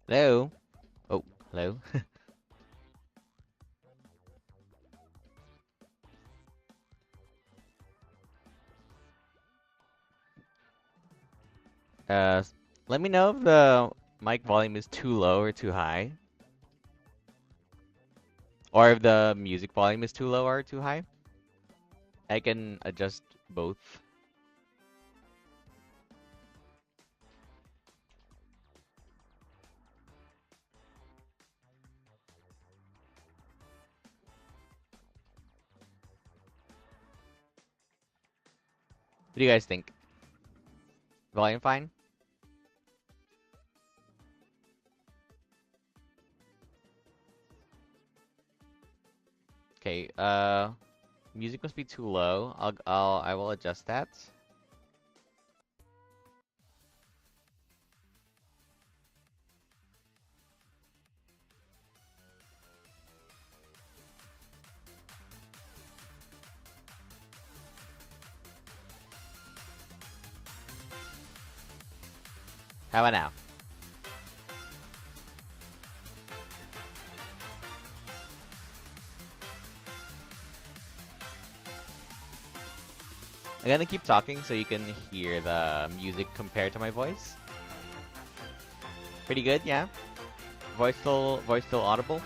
Hello? Oh, hello. Uh, Let me know if the mic volume is too low or too high, or if the music volume is too low or too high. I can adjust both. What do you guys think? Volume fine? Okay, music must be too low. I will adjust that. How about now? I'm gonna keep talking so you can hear the music compared to my voice. Pretty good, yeah? Voice still audible?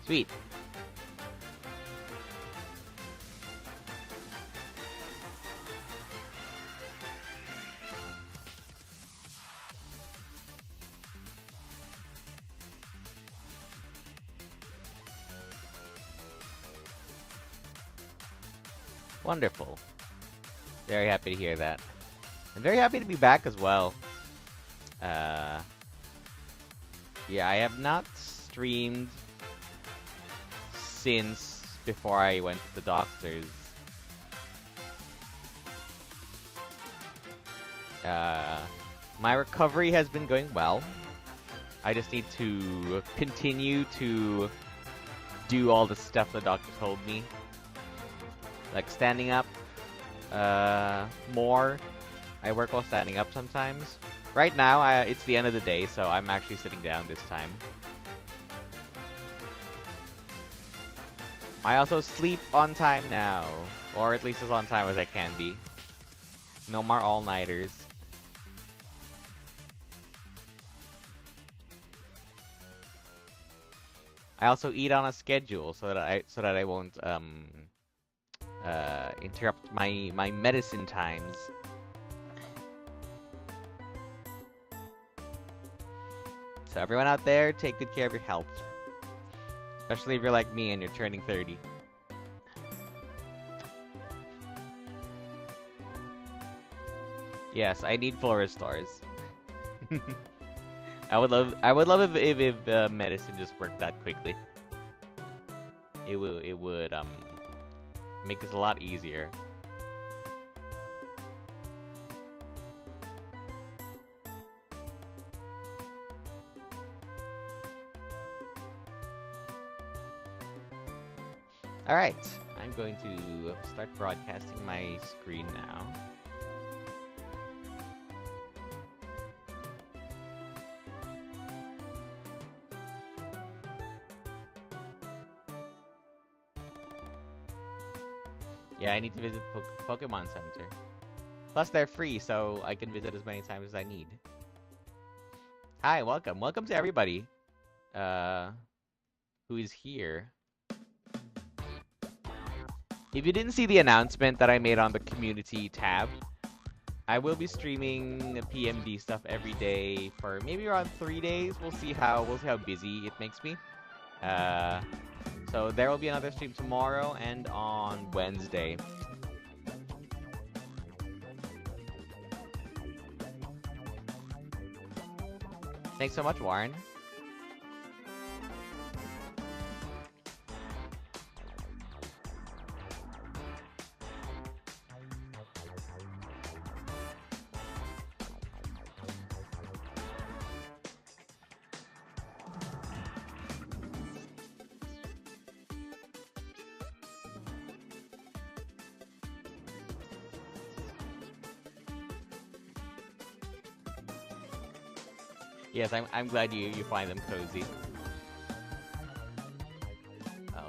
Sweet. Wonderful. Very happy to hear that. I'm very happy to be back as well. Uh, yeah, I have not streamed since before I went to the doctor's. Uh, my recovery has been going well. I just need to continue to do all the stuff the doctor told me. Like standing up more. I work while standing up sometimes. Right now, it's the end of the day, so I'm actually sitting down this time. I also sleep on time now, or at least as on time as I can be. No more all-nighters. I also eat on a schedule so that I won't interrupt my medicine times. So everyone out there, take good care of your health. Especially if you're like me and you're turning 30. Yes, I need full restores. I would love if medicine just worked that quickly. It would make this a lot easier. Alright, I'm going to start broadcasting my screen now. Yeah, I need to visit Pokemon Center. Plus, they're free, so I can visit as many times as I need. Hi, welcome. Welcome to everybody who is here. If you didn't see the announcement that I made on the community tab, I will be streaming PMD stuff every day for maybe around 3 days. We'll see how busy it makes me. So there will be another stream tomorrow and on Wednesday. Thanks so much, Warren. Yes, I'm glad you find them cozy.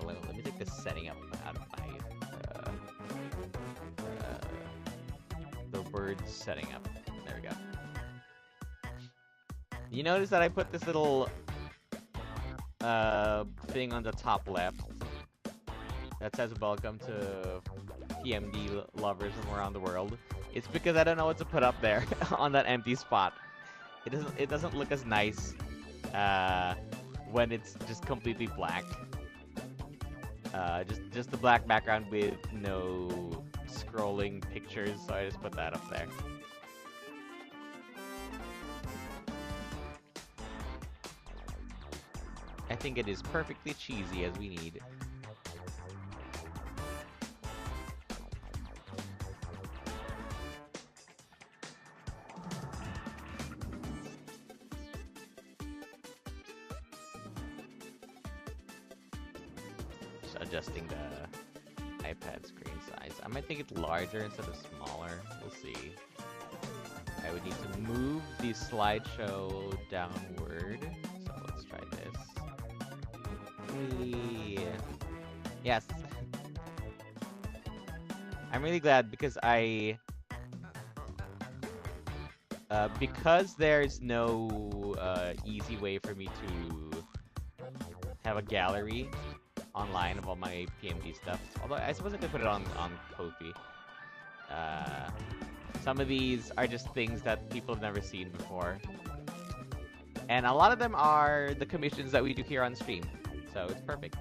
Let me take this setting up out of my the words setting up. There we go. You notice that I put this little thing on the top left that says welcome to PMD lovers from around the world. It's because I don't know what to put up there on that empty spot. It doesn't look as nice when it's just completely black. Just the black background with no scrolling pictures, so I just put that up there. I think it is perfectly cheesy as we need. Just adjusting the iPad screen size. I might make it larger instead of smaller. We'll see. I would need to move the slideshow downward. So let's try this. Yes. I'm really glad because because there's no easy way for me to have a gallery online of all my PMD stuff. Although I suppose I could put it on Ko-fi. Some of these are just things that people have never seen before. And a lot of them are the commissions that we do here on stream. So it's perfect.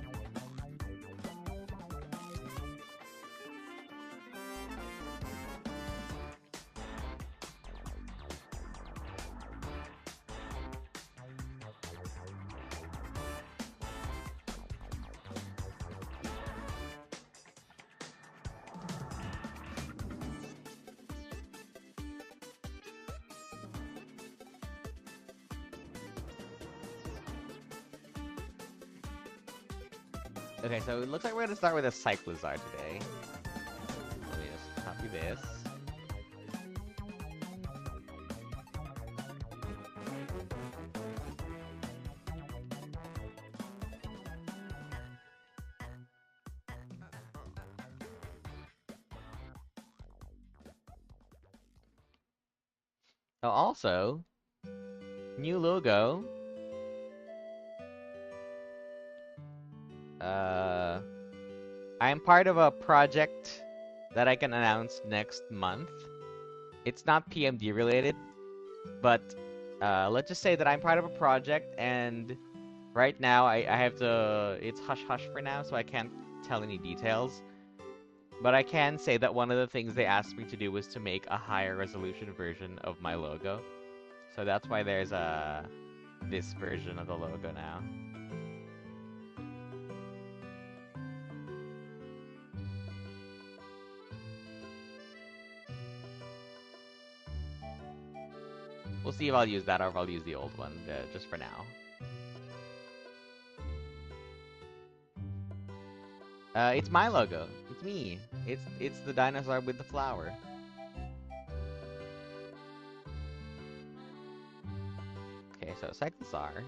Okay, so it looks like we're gonna start with a Cyclizar today. Let me just copy this. Oh, also, new logo. I'm part of a project that I can announce next month. It's not PMD related, but let's just say that I'm part of a project, and right now I have to... It's hush-hush for now, so I can't tell any details. But I can say that one of the things they asked me to do was to make a higher resolution version of my logo. So that's why there's this version of the logo now. We'll see if I'll use that or if I'll use the old one, just for now. It's my logo. It's me. It's the dinosaur with the flower. Okay, so Cyclizar.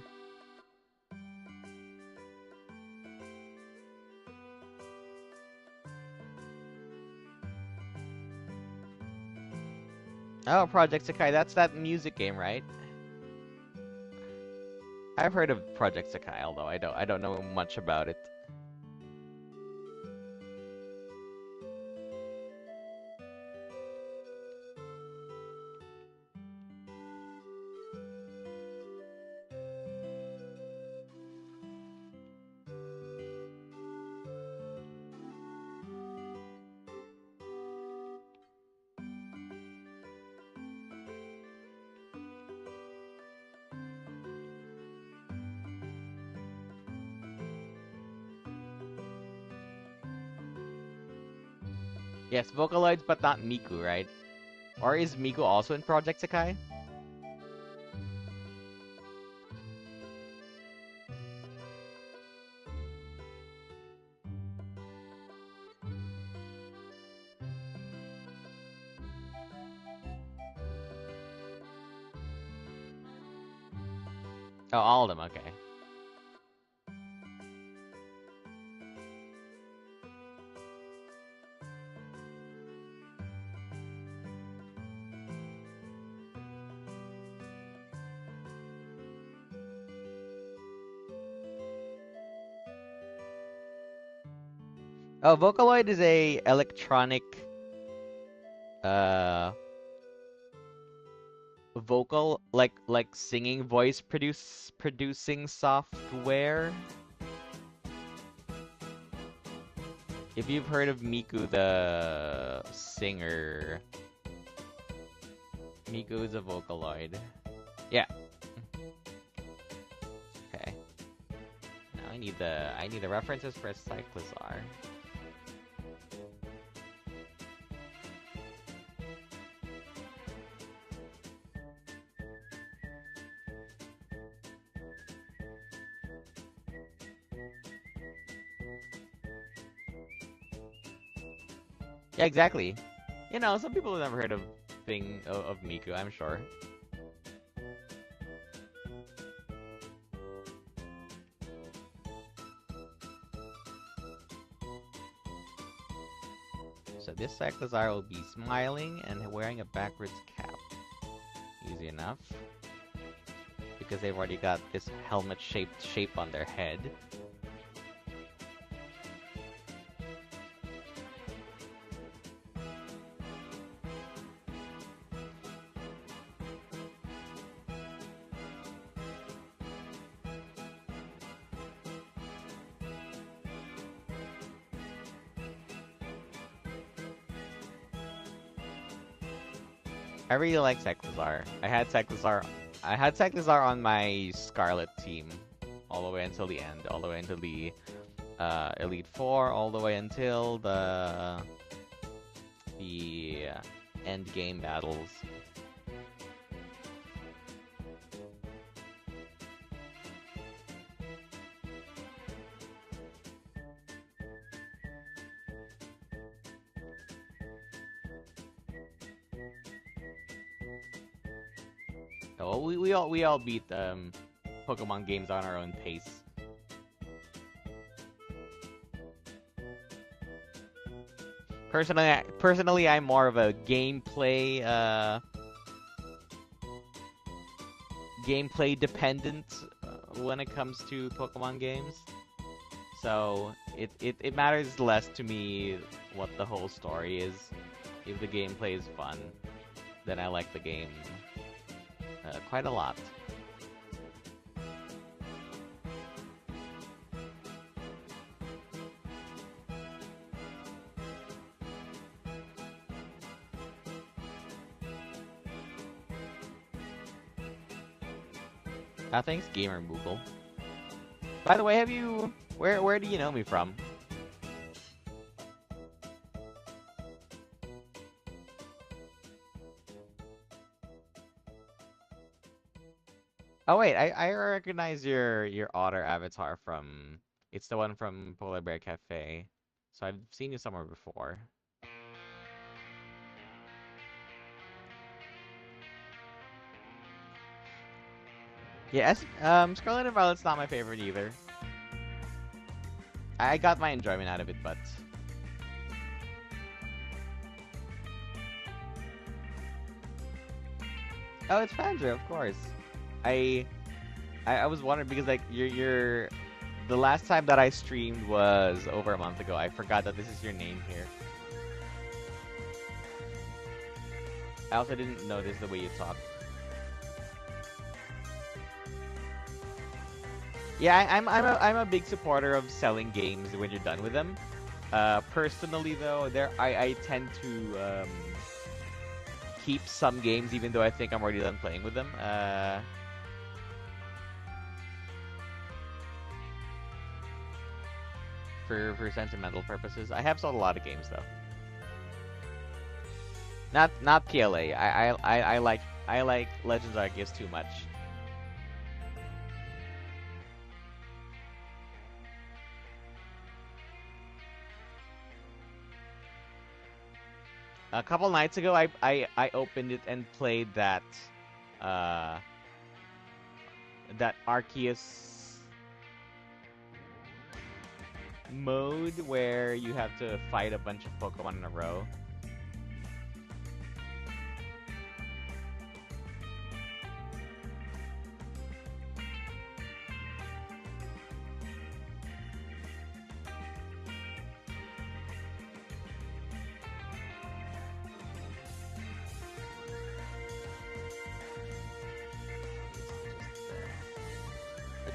Oh, Project Sakai. That's that music game, right? I've heard of Project Sakai, although I don't know much about it. Yes, Vocaloids, but not Miku, right? Or is Miku also in Project Sakai? Oh, all of them, okay. Oh, Vocaloid is a electronic uh vocal like singing voice producing software. If you've heard of Miku the singer, Miku is a Vocaloid. Yeah. Okay. Now I need the references for Cyclizar. Yeah, exactly. You know, some people have never heard of Miku, I'm sure. So this Cyclizar will be smiling and wearing a backwards cap. Easy enough. Because they've already got this helmet-shaped shape on their head. I really like Cyclizar. I had Cyclizar on my Scarlet team all the way until the end, all the way until the Elite Four, all the way until the end game battles. So we all beat Pokemon games on our own pace. Personally, I'm more of a gameplay dependent when it comes to Pokemon games. So it matters less to me what the whole story is. If the gameplay is fun, then I like the game quite a lot. Thanks, Gamer Moogle. By the way, where do you know me from? Oh wait, I recognize your otter avatar from. It's the one from Polar Bear Cafe. So I've seen you somewhere before. Yes, Scarlet and Violet's not my favorite either. I got my enjoyment out of it, but oh, it's Fandra, of course. I I was wondering because like you're the last time that I streamed was over a month ago. I forgot that this is your name here. I also didn't notice the way you talk. Yeah, I'm a big supporter of selling games when you're done with them. Personally though, I tend to keep some games even though I think I'm already done playing with them. For sentimental purposes. I have sold a lot of games though. Not PLA. I like Legends Arceus too much. A couple nights ago, I opened it and played that that Arceus mode where you have to fight a bunch of Pokemon in a row.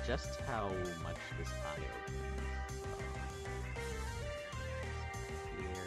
Just how much this audio here.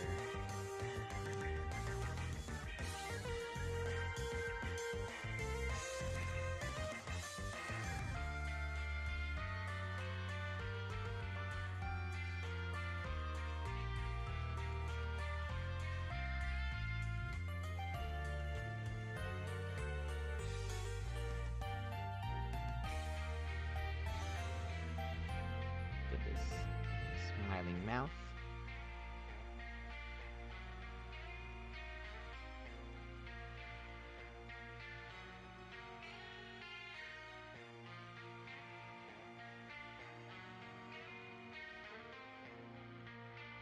Smiling mouth.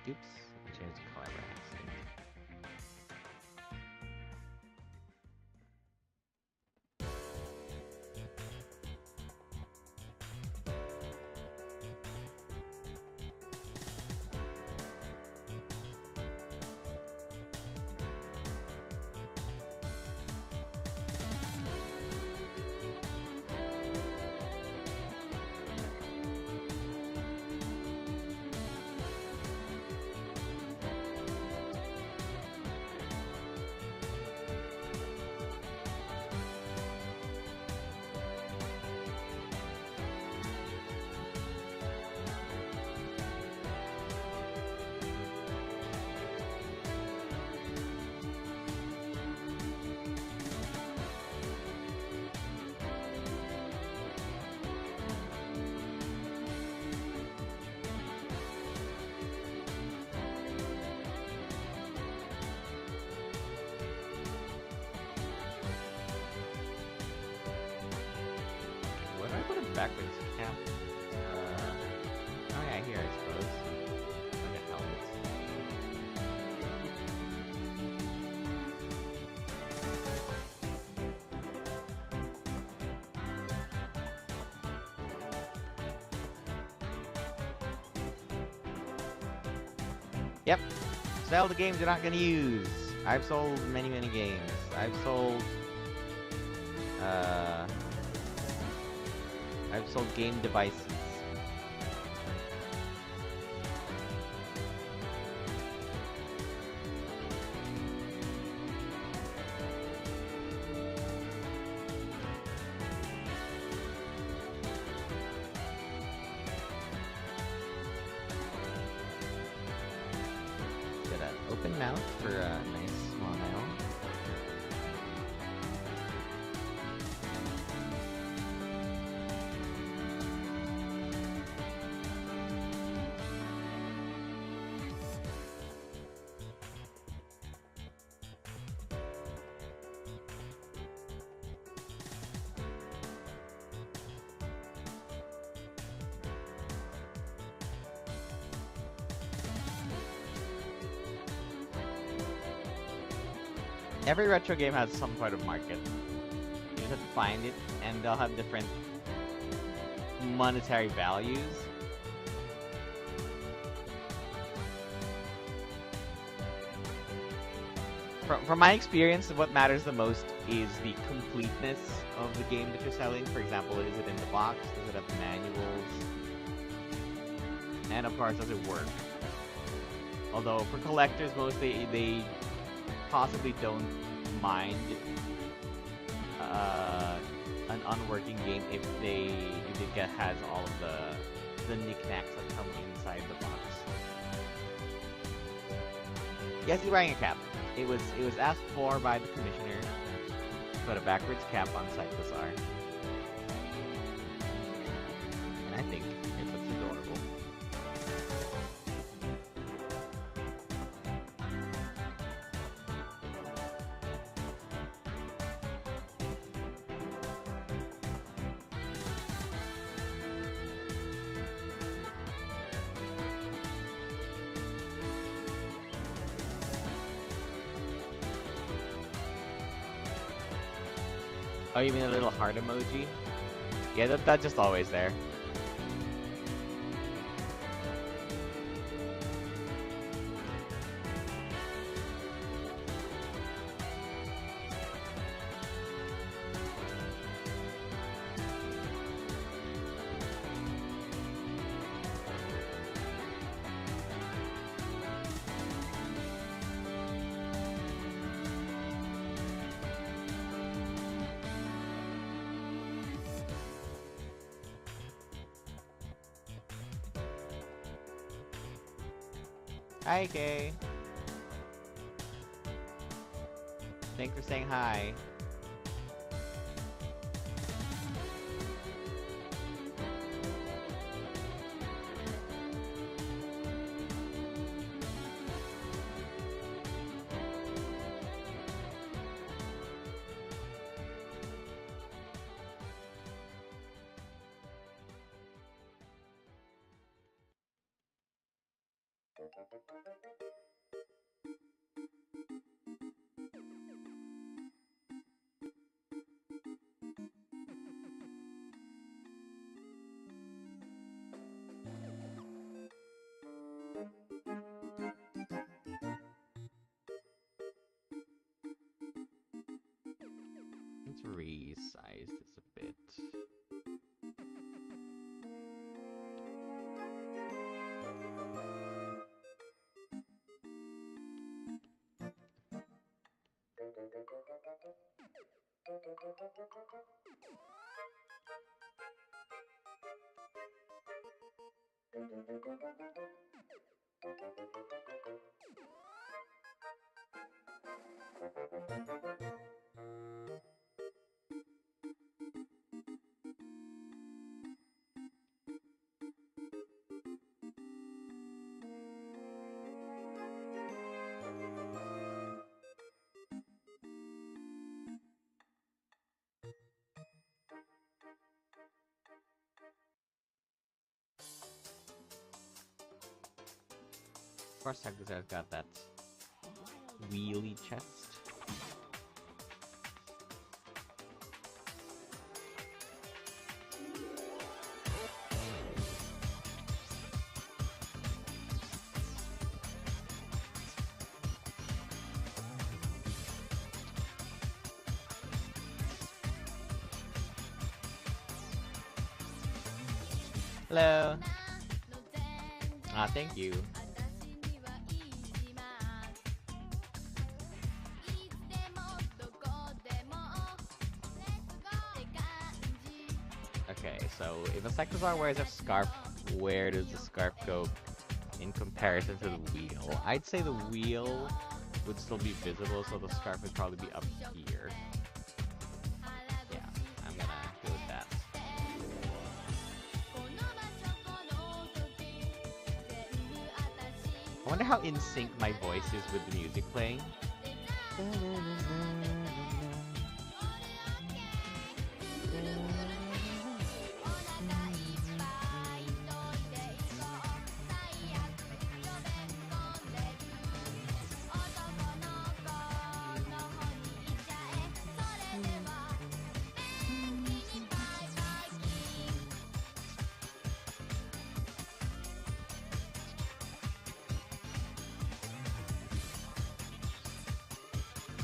Oops, I changed the color by accident. Backwards cap. Oh yeah, here I suppose. Like a helmet. Yep. Sell the games you're not gonna use. I've sold many games. I've sold game devices. Got an open mouth for a nice small nail. Every retro game has some sort of market. You just have to find it, and they'll have different monetary values. From my experience, what matters the most is the completeness of the game that you're selling. For example, is it in the box? Does it have manuals? And of course, does it work? Although for collectors, mostly they possibly don't mind an unworking game if it has all of the knickknacks that come inside the box. Yes, he's wearing a cap. It was asked for by the commissioner to put a backwards cap on Cyclizar. And I think it looks adorable. Oh, you mean a little heart emoji? Yeah, that's just always there. Hi, Kay. Thanks for saying hi. Let's resize this a bit. Of course, Cyclizar's got that wheelie chest. Hello. Ah, thank you. Okay, so if a Cyclizar wears a scarf, where does the scarf go in comparison to the wheel? I'd say the wheel would still be visible, so the scarf would probably be up here. Yeah, I'm gonna go with that. I wonder how in sync my voice is with the music playing.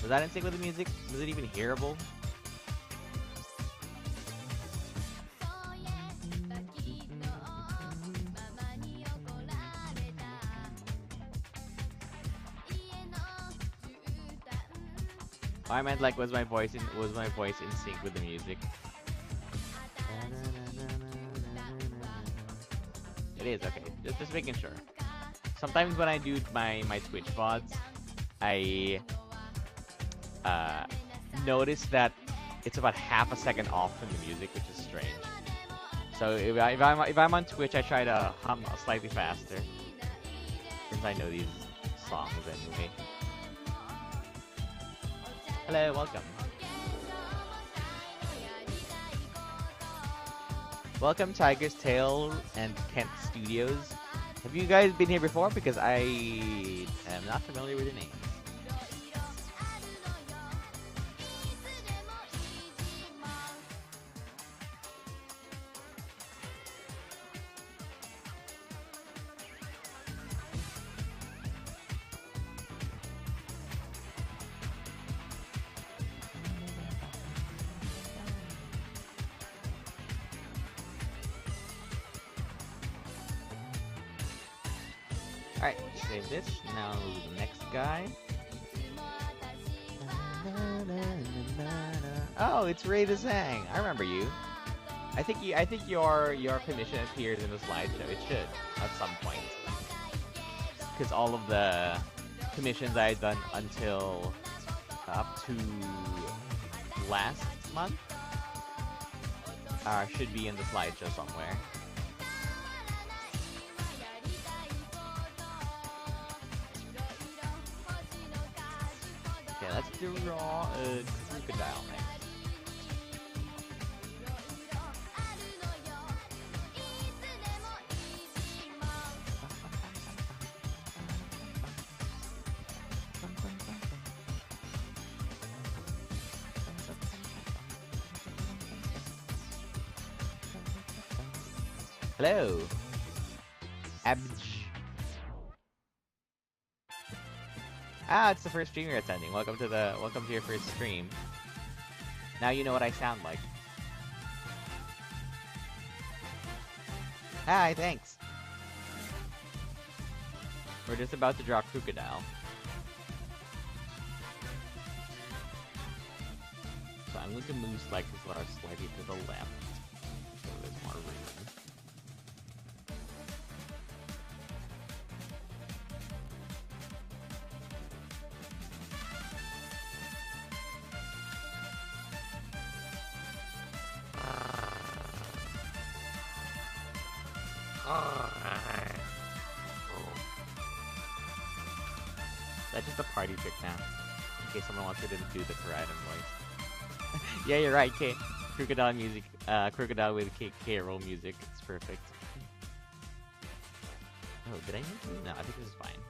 Was that in sync with the music? Was it even hearable? I meant like was my voice in sync with the music? It is, okay. Just making sure. Sometimes when I do my Twitch VODs, I notice that it's about half a second off from the music, which is strange. So if I'm on Twitch, I try to hum slightly faster, since I know these songs anyway. Hello, welcome. Welcome, Tiger's Tail and Kent Studios. Have you guys been here before? Because I am not familiar with the names. Alright, save this. Now the next guy. Oh, it's Ray the Zang. I remember you. I think your commission appears in the slideshow. It should at some point. Because all of the commissions I had done until up to last month should be in the slideshow somewhere. Okay, let's draw a Crocodile next. Hello, Abj. Ah, it's the first stream you're attending. Welcome to your first stream. Now you know what I sound like. Hi, thanks. We're just about to draw Crocodile. So I'm going to move Cyclizar slightly to the left, so there's more room. That's just a party trick now, in case someone wants me to do the Koraidon voice. Yeah, you're right, K. Crocodile music, Crocodile with K roll music. It's perfect. Oh, did I make them? No, I think this is fine.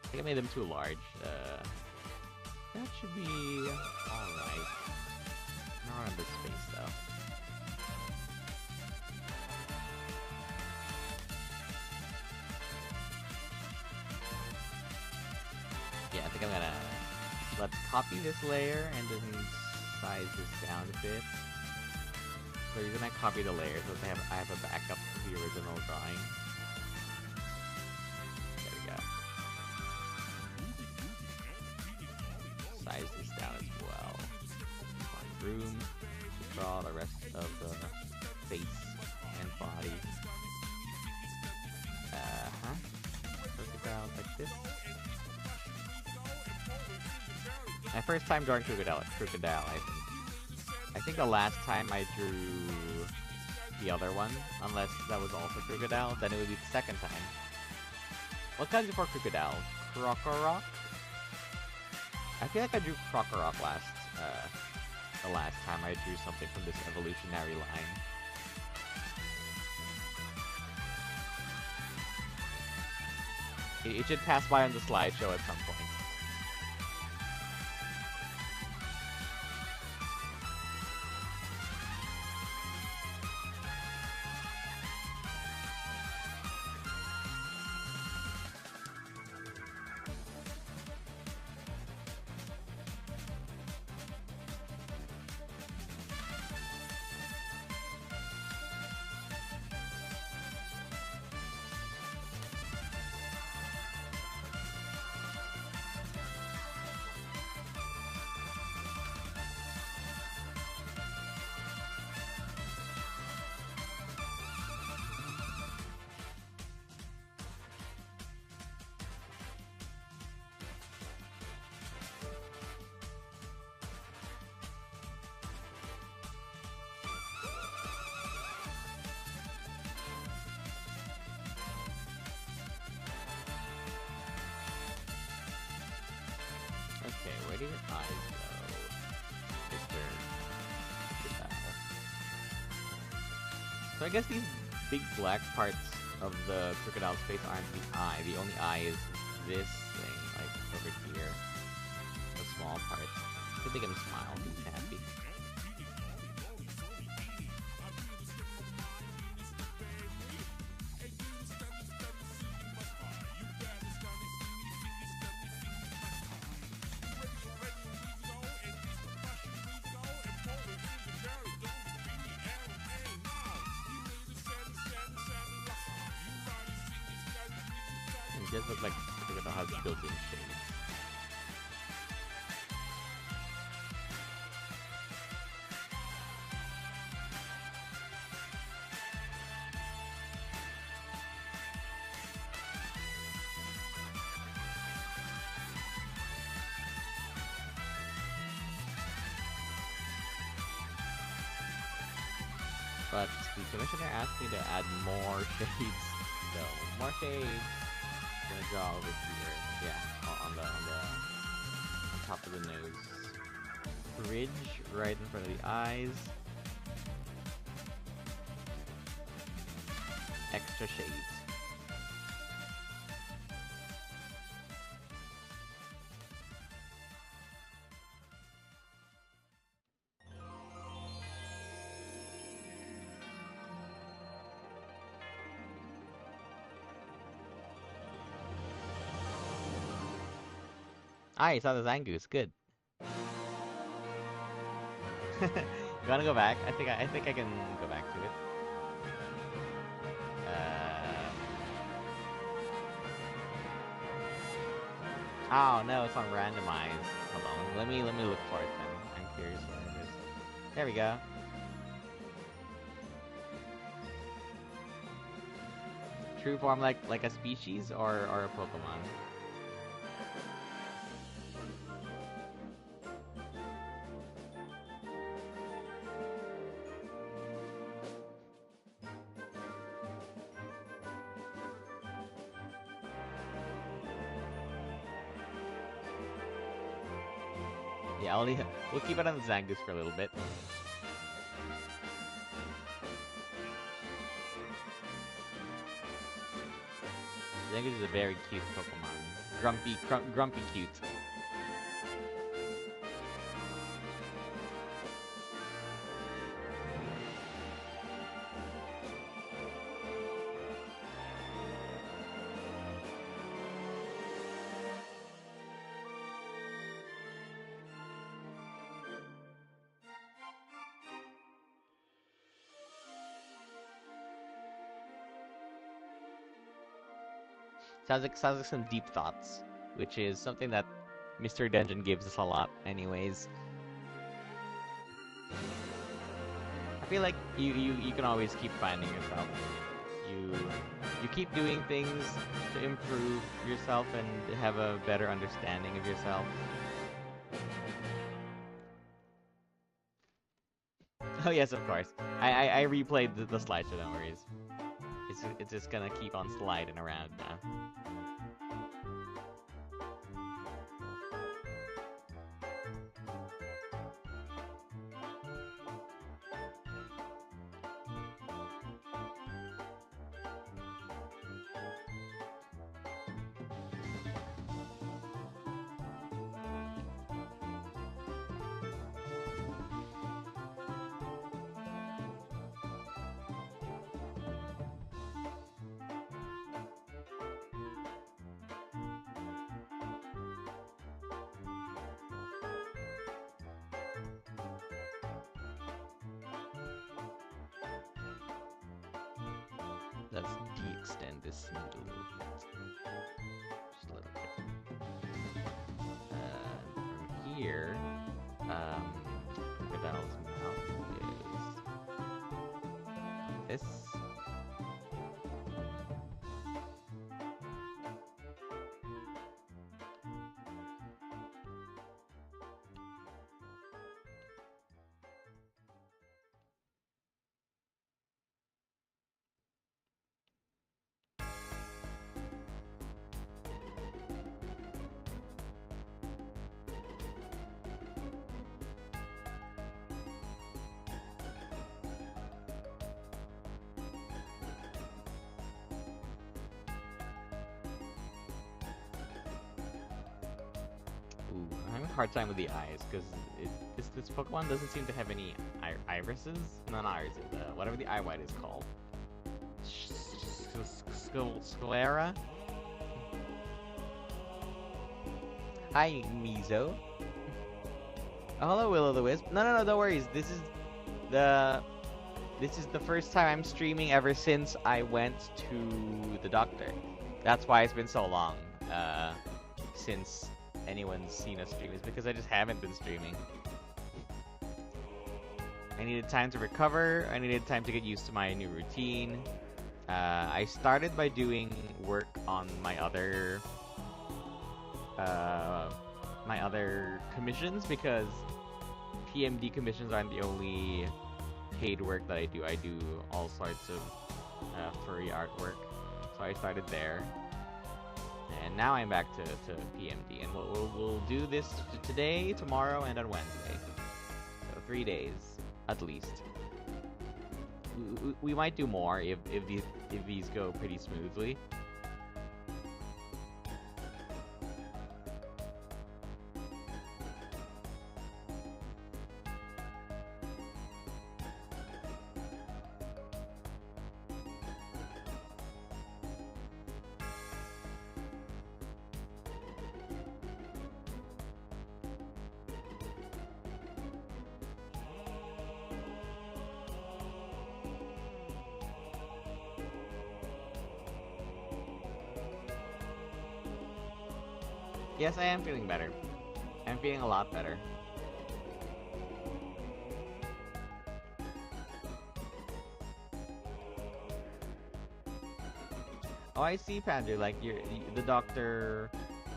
I think I made them too large. That should be alright. Not on this space though. Yeah, I think I'm gonna... Let's copy this layer and then size this down a bit. The reason I copy the layers is I have a backup of the original drawing. There we go. Size this down as well. Find room to draw the rest of the face and body. Perfect out like this. My first time drawing Crocodile, I think the last time I drew the other one, unless that was also Crocodile, then it would be the second time. What kind before Crocodile? Krokorok? I feel like I drew Krokorok the last time I drew something from this evolutionary line. It should pass by on the slideshow at some point. Okay, where do your eyes go? Mr. Bridal. So I guess these big black parts of the crocodile's face aren't the eye. The only eye is this thing, like over here. The small part. I think I'm smile. He's happy. does look like it has built-in shades. But the commissioner asked me to add more shades. So more shades. I'm gonna draw over here. Yeah, on top of the nose. Bridge right in front of the eyes. Extra shades. Ah, you saw the Zangoose. Good. You wanna go back? I think I can go back to it. Oh no, it's on randomized. Hold on, let me look for it then. I'm curious where it is. There we go. True form like a species or a Pokemon? Yeah, we'll keep it on the Zangoose for a little bit. Zangoose is a very cute Pokemon. Grumpy cute. Sounds like some deep thoughts, which is something that Mr. Dungeon gives us a lot anyways. I feel like you can always keep finding yourself. You keep doing things to improve yourself and have a better understanding of yourself. Oh yes, of course. I replayed the slideshow, no worries. It's just gonna keep on sliding around now. Let's de-extend this needle a little bit. Just a little bit. From here, Bridal's mouth is this. Ooh, I'm having a hard time with the eyes, because this Pokemon doesn't seem to have any irises? Not irises, whatever the eye white is called. Sclera? Hi, Mizo. Oh, hello, Will-O-The-Wisp. No, don't worry. This is the first time I'm streaming ever since I went to the doctor. That's why it's been so long since anyone's seen us stream. It's because I just haven't been streaming. I needed time to recover. I needed time to get used to my new routine. I started by doing work on my other commissions, because PMD commissions aren't the only paid work that I do. I do all sorts of furry artwork. So I started there. And now I'm back to PMD. And we'll do this today, tomorrow, and on Wednesday. So 3 days, at least. We might do more if these go pretty smoothly. Yes, I am feeling better. I'm feeling a lot better. Oh, I see, Pandu. Like, the Doctor...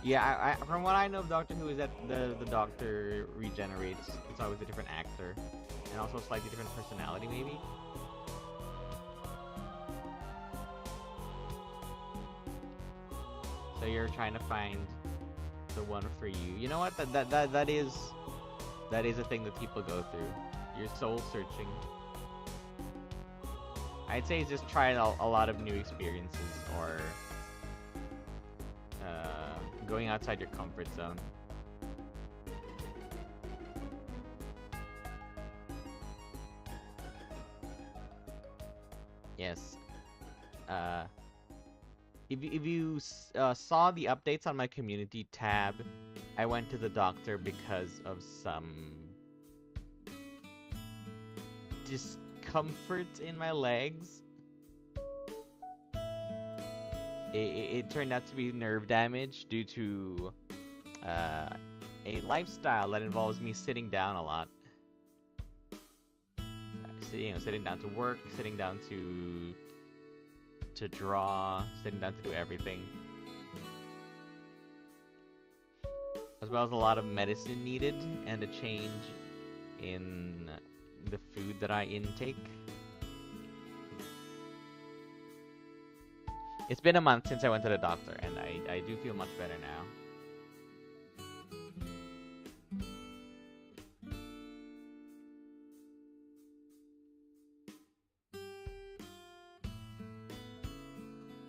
Yeah, from what I know of Doctor Who is that the Doctor regenerates. It's always a different actor. And also a slightly different personality, maybe? So you're trying to find the one for you. You know what? That is a thing that people go through. You're soul searching. I'd say just try a lot of new experiences, or going outside your comfort zone. Yes. If you saw the updates on my community tab, I went to the doctor because of some discomfort in my legs. It turned out to be nerve damage due to a lifestyle that involves me sitting down a lot. Sitting down to work, sitting down to draw, sitting down to do everything. As well as a lot of medicine needed and a change in the food that I intake. It's been a month since I went to the doctor, and I do feel much better now.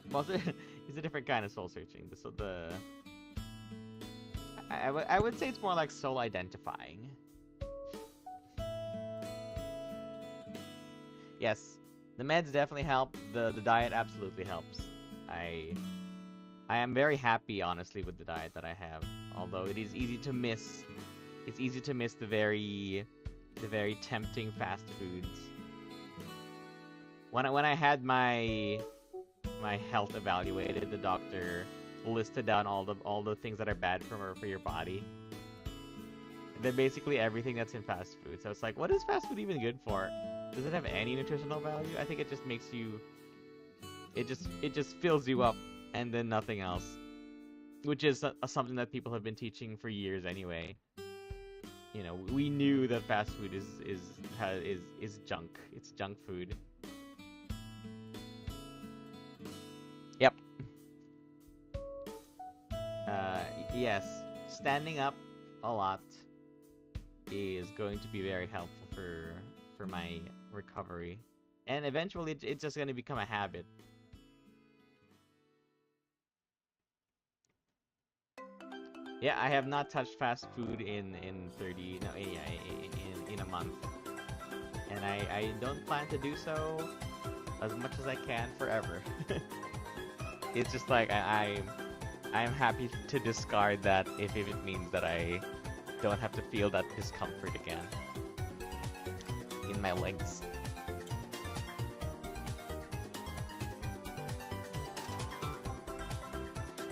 Well, it's a different kind of soul searching. So I would say it's more like soul identifying. Yes, the meds definitely help. The diet absolutely helps. I am very happy, honestly, with the diet that I have. Although it is easy to miss. It's easy to miss the very tempting fast foods. When I had my health evaluated, the doctor listed down all the things that are bad for your body. They're basically everything that's in fast food. So it's like, what is fast food even good for? Does it have any nutritional value? I think it just makes you... It just fills you up, and then nothing else. Which is something that people have been teaching for years anyway. You know, we knew that fast food is junk. It's junk food. Yep. Yes, standing up a lot is going to be very helpful for my recovery. And eventually it's just going to become a habit. Yeah, I have not touched fast food in a month. And I don't plan to do so as much as I can forever. It's just like I'm happy to discard that if it means that I don't have to feel that discomfort again in my legs.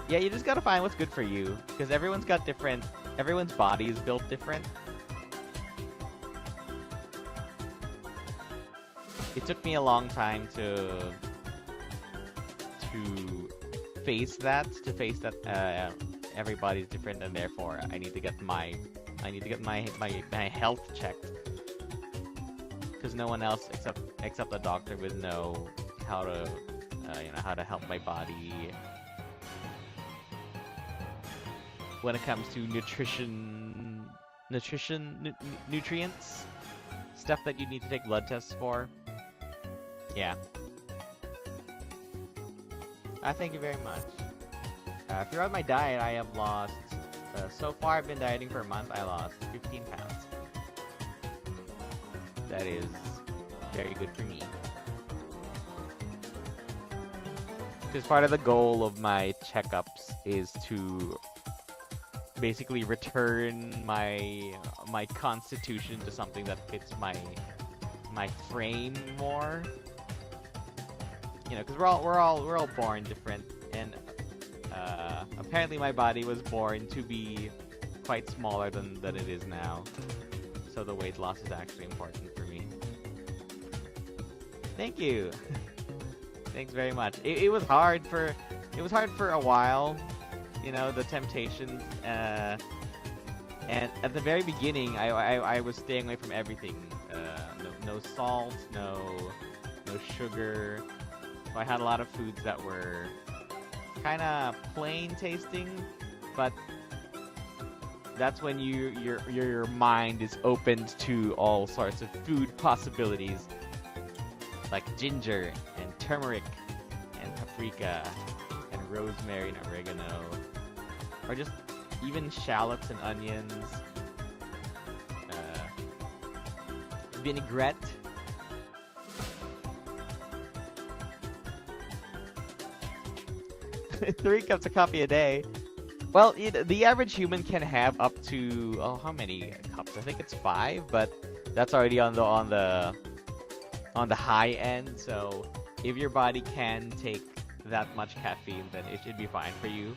Yeah, you just gotta find what's good for you, because everyone's body is built different. It took me a long time to face that, everybody's different, and therefore I need to get my health checked, because no one else except the doctor would know how to how to help my body when it comes to nutrients, stuff that you need to take blood tests for. Yeah. Thank you very much. Throughout my diet, I have lost, so far I've been dieting for a month, I lost 15 pounds. That is very good for me. Because part of the goal of my checkups is to basically return my constitution to something that fits my frame more. You know, because we're all born different, and apparently my body was born to be quite smaller than it is now. So the weight loss is actually important for me. Thank you. Thanks very much. It was hard for a while, you know, the temptations. And at the very beginning, I was staying away from everything. No salt, no sugar. So I had a lot of foods that were kind of plain tasting, but that's when your mind is opened to all sorts of food possibilities, like ginger and turmeric and paprika and rosemary and oregano, or just even shallots and onions, vinaigrette. 3 cups of coffee a day. Well, the average human can have up to, oh, how many cups? I think it's 5, but that's already on the high end. So if your body can take that much caffeine, then it should be fine for you.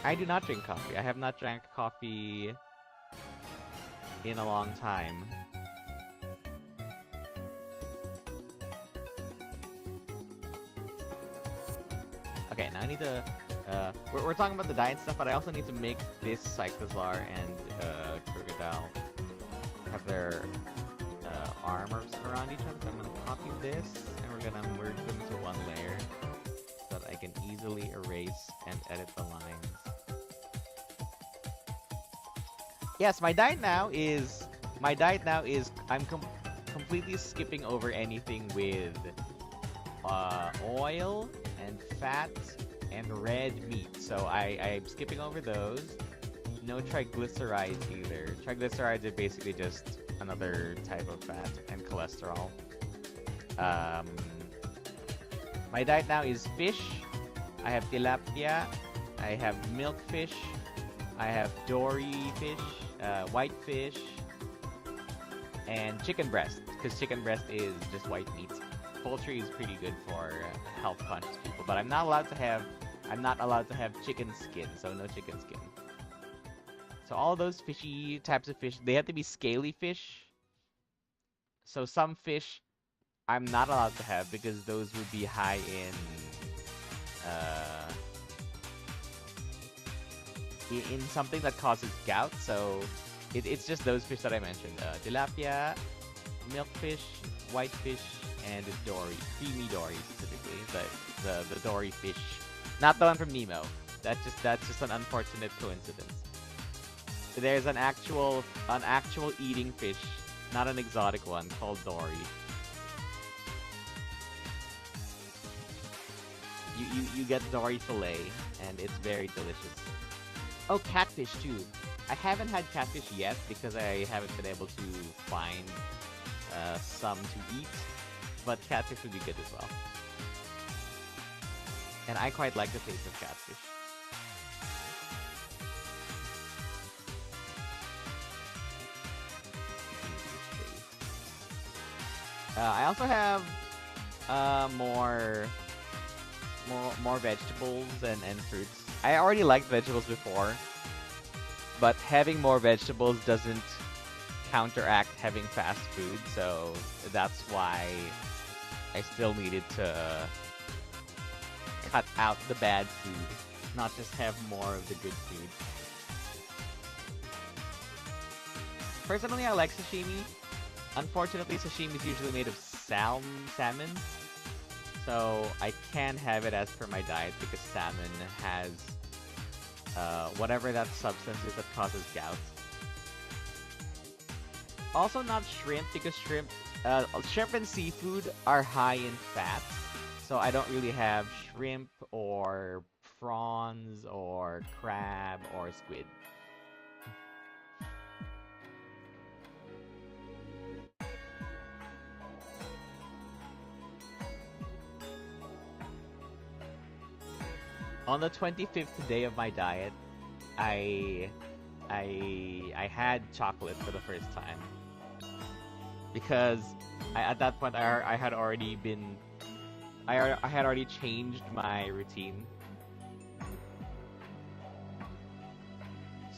I do not drink coffee. I have not drank coffee in a long time. Okay, now I need to, we're talking about the diet stuff, but I also need to make this Cyclizar and Krokorok have their armors around each other. So I'm gonna copy this, and we're gonna merge them into one layer so that I can easily erase and edit the lines. Yes, my diet now is I'm completely skipping over anything with oil and fat and red meat. So I'm skipping over those. No triglycerides either. Triglycerides are basically just another type of fat and cholesterol. My diet now is fish. I have tilapia. I have milkfish. I have dory fish, white fish, and chicken breast, because chicken breast is just white meat. Poultry is pretty good for health conscious people, but I'm not allowed to have chicken skin, so no chicken skin. So all those fishy types of fish, they have to be scaly fish. So some fish I'm not allowed to have because those would be high in something that causes gout. So it's just those fish that I mentioned: tilapia, milkfish, whitefish, and dory, creamy dory specifically. The dory fish, not the one from Nemo. That's just an unfortunate coincidence. There's an actual eating fish, not an exotic one, called dory. You get dory fillet, and it's very delicious. Oh, catfish too. I haven't had catfish yet because I haven't been able to find some to eat, but catfish would be good as well. And I quite like the taste of catfish. I also have more more vegetables and fruits. I already liked vegetables before, but having more vegetables doesn't counteract having fast food, so that's why I still needed to cut out the bad food, not just have more of the good food. Personally, I like sashimi. Unfortunately, sashimi is usually made of salmon, so I can't have it as per my diet because salmon has whatever that substance is that causes gout. Also not shrimp, because shrimp and seafood are high in fat, so I don't really have shrimp or prawns or crab or squid. On the 25th day of my diet, I had chocolate for the first time. Because at that point I had already changed my routine.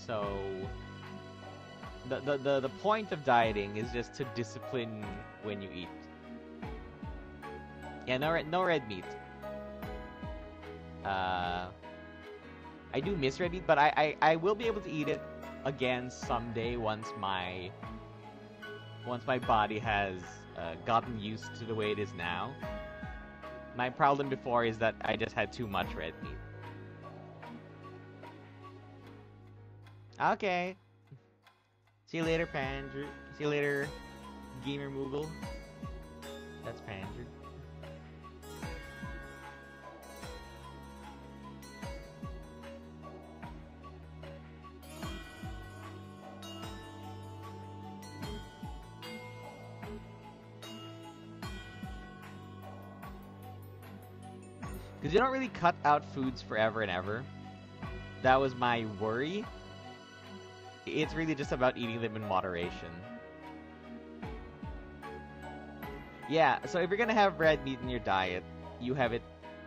So the point of dieting is just to discipline when you eat. Yeah, no red meat. I do miss red meat, but I will be able to eat it again someday once my body has gotten used to the way it is now. My problem before is that I just had too much red meat. Okay. See you later, Pandrew. See you later, Gamer Moogle. That's Pandrew. Because you don't really cut out foods forever and ever. That was my worry. It's really just about eating them in moderation. Yeah, so if you're gonna have red meat in your diet, you have it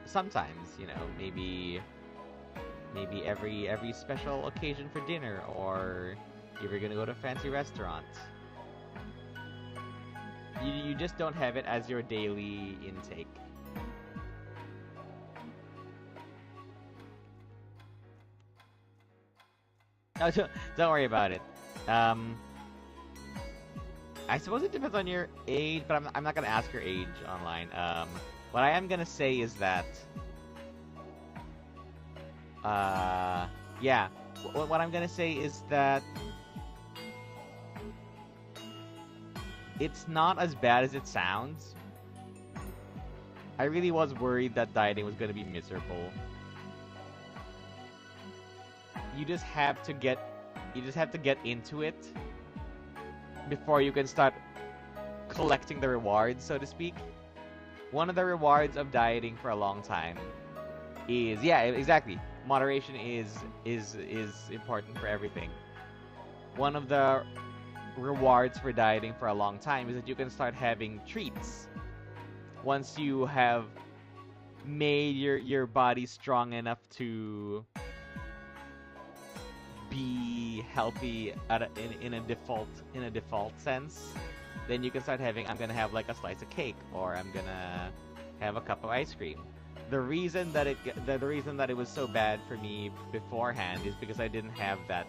sometimes, you know, maybe every special occasion for dinner, or if you're gonna go to a fancy restaurant. You just don't have it as your daily intake. No, don't worry about it. I suppose it depends on your age, but I'm not gonna ask your age online. What I am gonna say is that, yeah, what I'm gonna say is that it's not as bad as it sounds. I really was worried that dieting was gonna be miserable. You just have to get into it before you can start collecting the rewards, so to speak. One of the rewards of dieting for a long time is, yeah, exactly, moderation is important for everything. One of the rewards for dieting for a long time is that you can start having treats once you have made your body strong enough to be healthy in a default sense. Then you can start having, I'm gonna have like a slice of cake, or I'm gonna have a cup of ice cream. The reason that it was so bad for me beforehand is because I didn't have that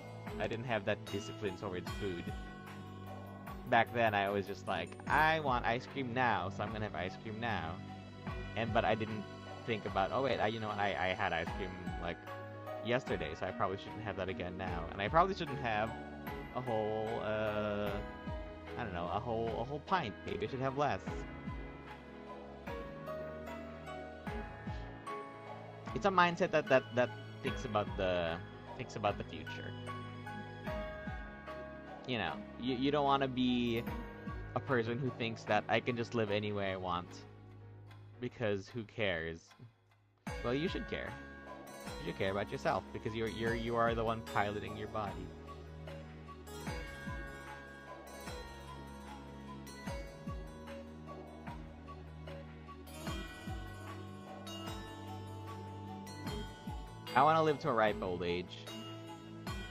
discipline towards food. Back then I was just like, I want ice cream now, so I'm gonna have ice cream now. But I didn't think about, oh wait, you know what, I had ice cream like yesterday, so I probably shouldn't have that again now. And I probably shouldn't have a whole I don't know, a whole pint. Maybe I should have less. It's a mindset that thinks about the future. You know, you don't want to be a person who thinks that I can just live any way I want, because who cares? Well, you should care. You should care about yourself, because you are the one piloting your body. I want to live to a ripe old age.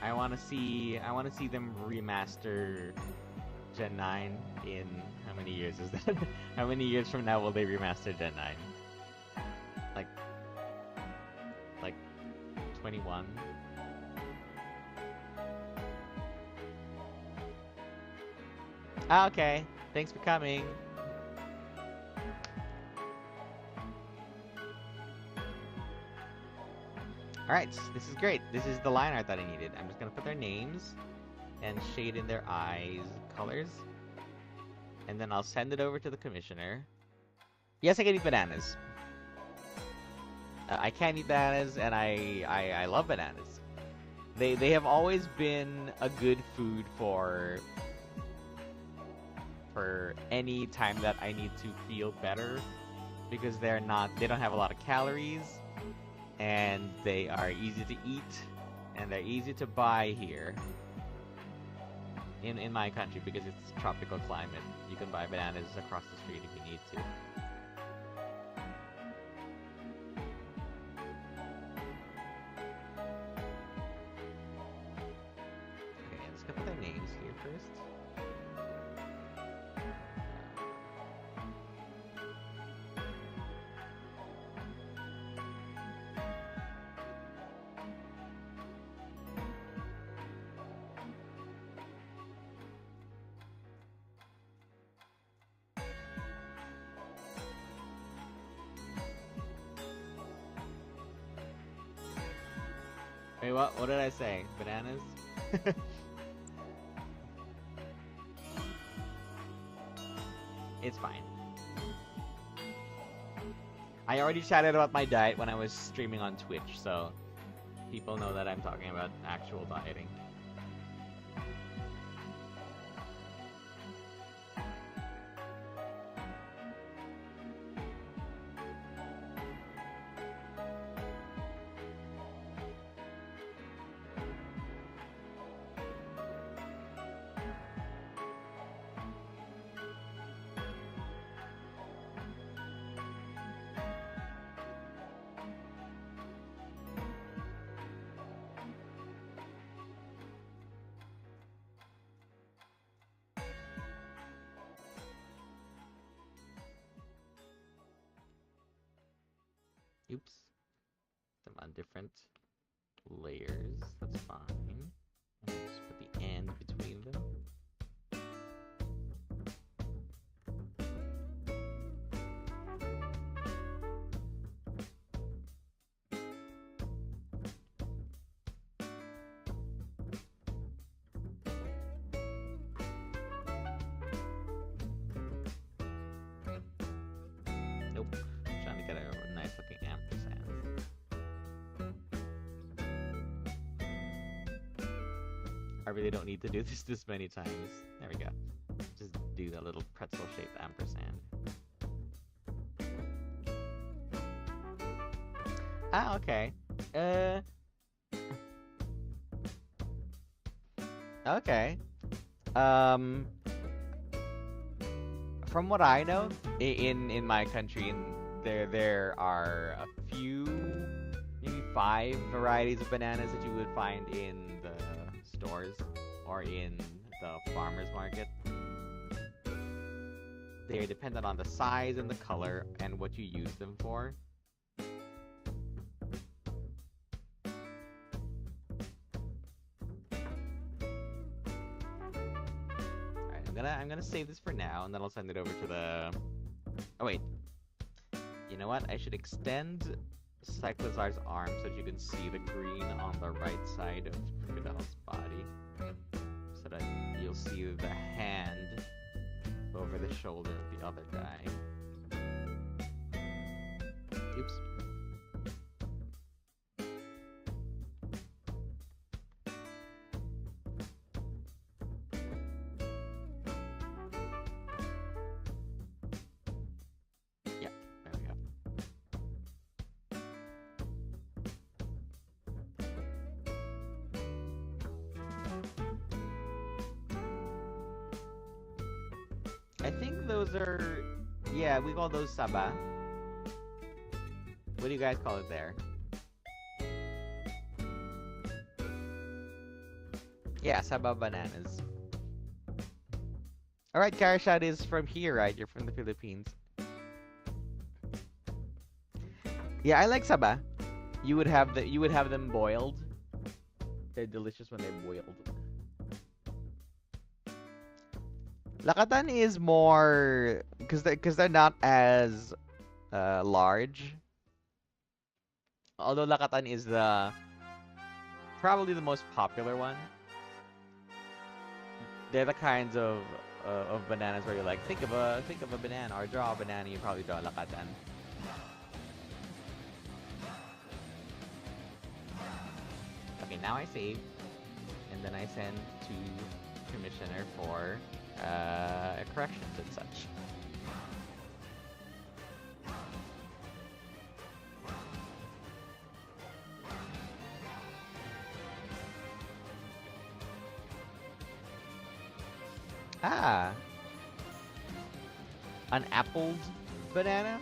I want to see them remaster Gen 9 in how many years is that? How many years from now will they remaster Gen 9? Like 21. Ah, okay. Thanks for coming. Alright, this is great. This is the line art that I needed. I'm just gonna put their names and shade in their eyes colors. And then I'll send it over to the commissioner. Yes, I can eat bananas. I can eat bananas, and I love bananas. They have always been a good food for any time that I need to feel better, because they don't have a lot of calories, and they are easy to eat, and they're easy to buy here in my country because it's a tropical climate. You can buy bananas across the street if you need to. Okay, let's go put their names here first. Wait, what did I say? Bananas? It's fine. I already chatted about my diet when I was streaming on Twitch, so people know that I'm talking about actual dieting. Oops. Them on different layers. That's fine. And just put the and between them. Nope. Trying to get a nice looking ampersand. I really don't need to do this many times. There we go. Just do that little pretzel shaped ampersand. Ah, okay. Okay. From what I know, in my country, there are a few, maybe 5 varieties of bananas that you would find in the stores or in the farmer's market. They're dependent on the size and the color and what you use them for. I'm gonna save this for now, and then I'll send it over to the... Oh wait. You know what? I should extend Cyclizar's arm so that you can see the green on the right side of Bridal's body. So that you'll see the hand over the shoulder of the other guy. Oops. I think those are... Yeah, we call those saba. What do you guys call it there? Yeah, Saba bananas. Alright, Karashad is from here, right? You're from the Philippines. Yeah, I like Saba. You would have them boiled. They're delicious when they're boiled. Lakatan is more because they're not as large. Although Lakatan is probably the most popular one. They're the kinds of bananas where you're like, think of a banana or draw a banana, you probably draw Lakatan. Okay, now I save, and then I send to Commissioner for corrections and such. Ah, an appled banana?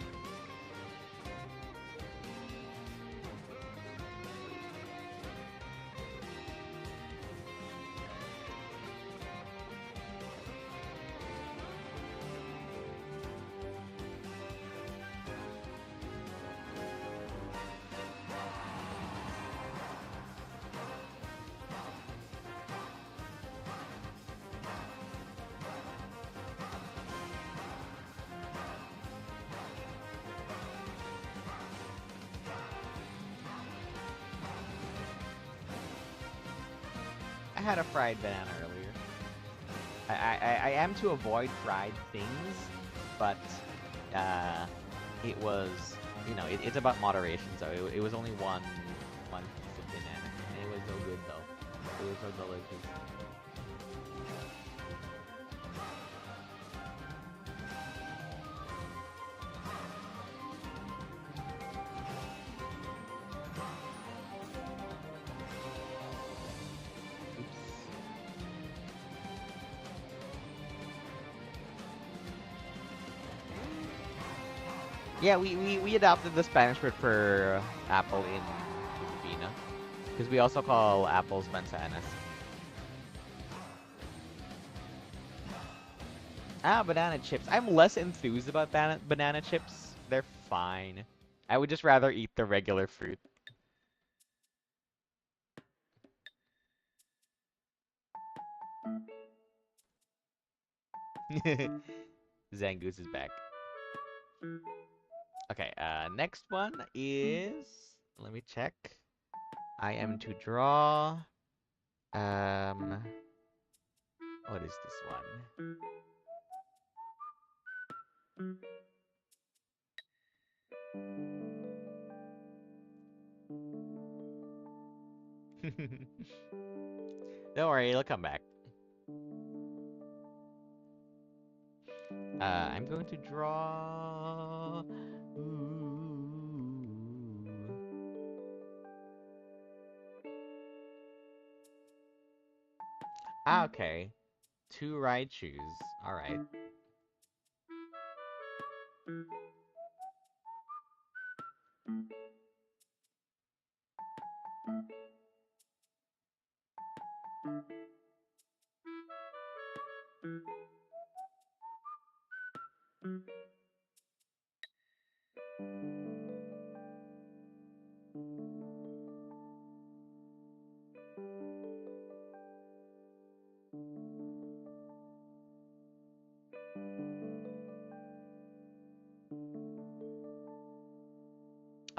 I had a fried banana earlier. I am to avoid fried things, but it was, it's about moderation. So it was only one piece of banana, and it was so good though. It was so delicious. Yeah, we adopted the Spanish word for apple in Filipino, because we also call apples manzanas. Ah, banana chips. I'm less enthused about banana chips. They're fine. I would just rather eat the regular fruit. Zangoose is back. Okay, next one is... Let me check. I am to draw... Um... What is this one? Don't worry, it'll come back. I'm going to draw... Ooh. Ah, okay. 2 Raichus. Alright.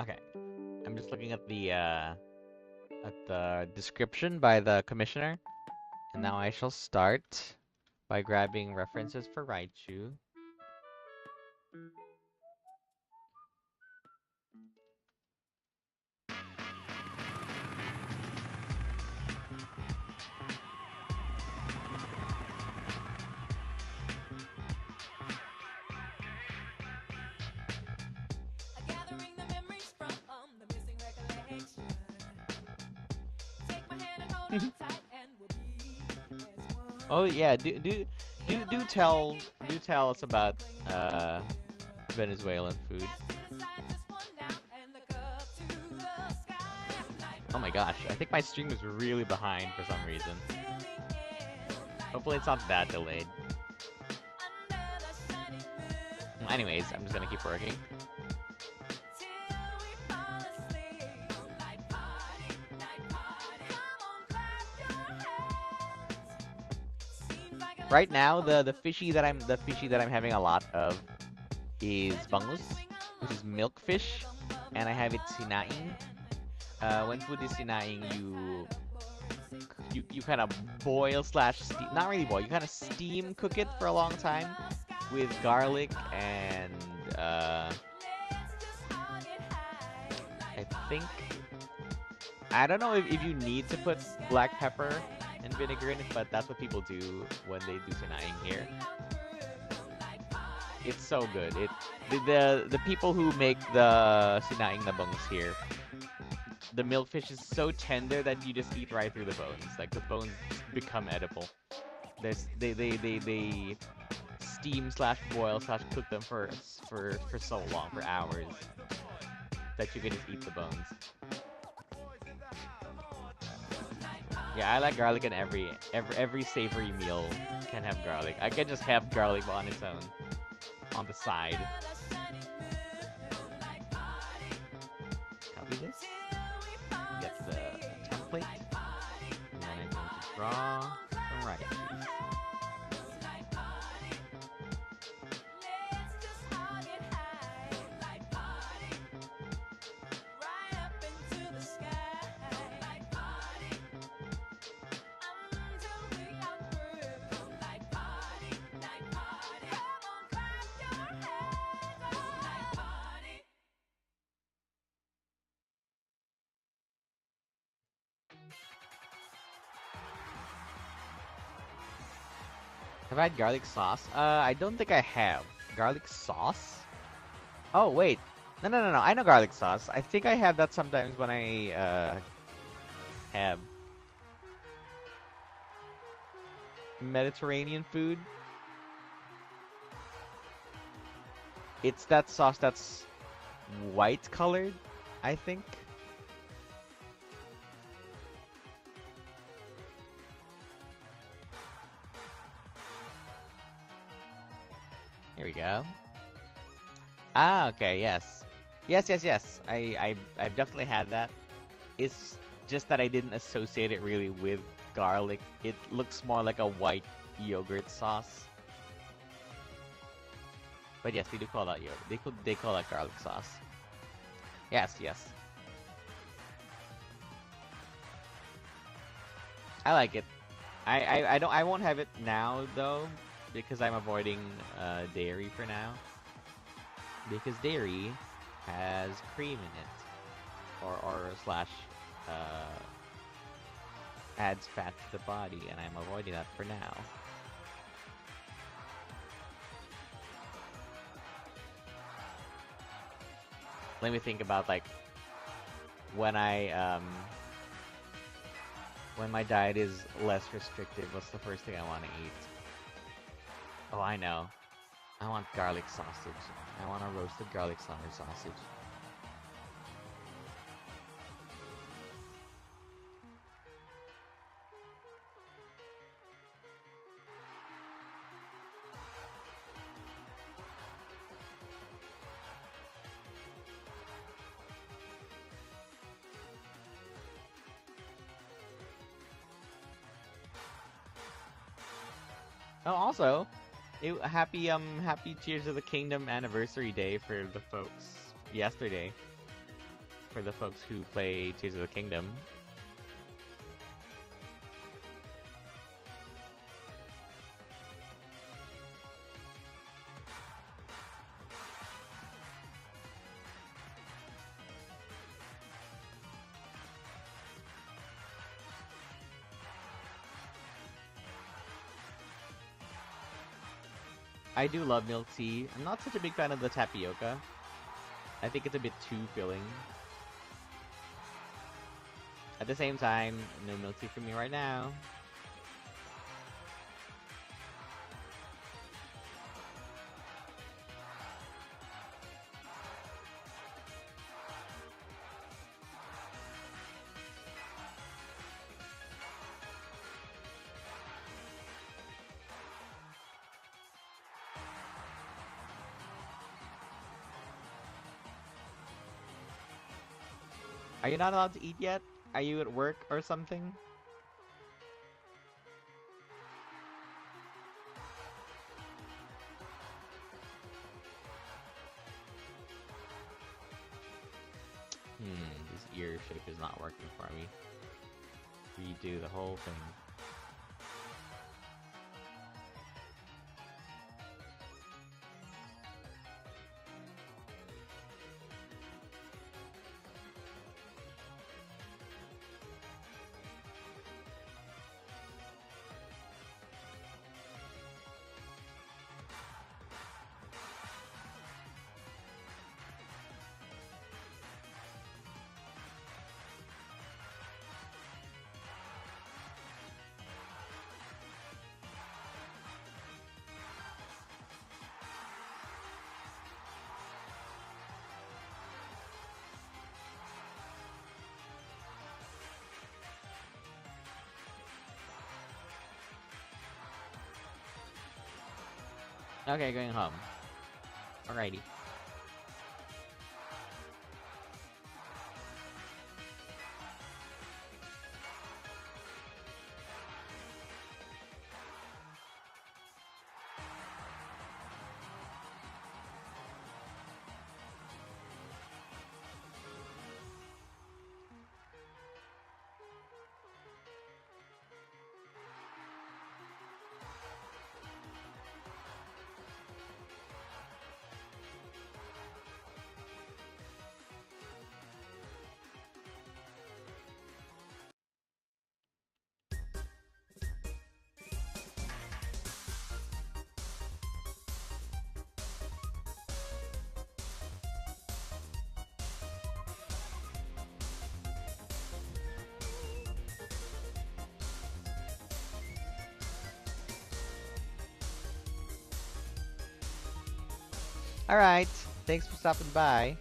Okay. I'm just looking at the description by the commissioner. And now I shall start by grabbing references for Raichu. Oh yeah, do tell us about Venezuelan food. Oh my gosh, I think my stream is really behind for some reason. Hopefully it's not that delayed. Anyways, I'm just gonna keep working. Right now, the fishy that I'm having a lot of is bangus, which is milkfish, and I have it sinaing. When food is sinaing, you kind of boil slash steam, not really boil, you kind of steam cook it for a long time with garlic and I think, I don't know if you need to put black pepper and vinegar in it, but that's what people do when they do sinaing here. It's so good. The people who make the sinaing na bangus here, the milkfish is so tender that you just eat right through the bones. Like the bones become edible. They steam slash boil slash cook them for so long, for hours, that you can just eat the bones. Yeah, I like garlic in every savory meal can have garlic. I can just have garlic on its own, on the side. Copy this. Get the template. And then I'm going to draw some Raichus. Have I had garlic sauce? I don't think I have. Garlic sauce? Oh, wait. No. I know garlic sauce. I think I have that sometimes when I, have Mediterranean food. It's that sauce that's white colored, I think. Here we go. Ah, okay, yes. Yes. I've definitely had that. It's just that I didn't associate it really with garlic. It looks more like a white yogurt sauce. But yes, they do call that yogurt. They call that garlic sauce. Yes. I like it. I won't have it now though, because I'm avoiding dairy for now. Because dairy has cream in it, or slash adds fat to the body, and I'm avoiding that for now. Let me think about like when when my diet is less restrictive, what's the first thing I want to eat? Oh, I know. I want garlic sausage. I want a roasted garlic sausage. Oh, also, happy Tears of the Kingdom anniversary day for the folks yesterday. For the folks who play Tears of the Kingdom. I do love milk tea. I'm not such a big fan of the tapioca. I think it's a bit too filling. At the same time, no milk tea for me right now. Are you not allowed to eat yet? Are you at work or something? This ear shape is not working for me. Redo the whole thing. Okay, going home. Alrighty. Alright, thanks for stopping by.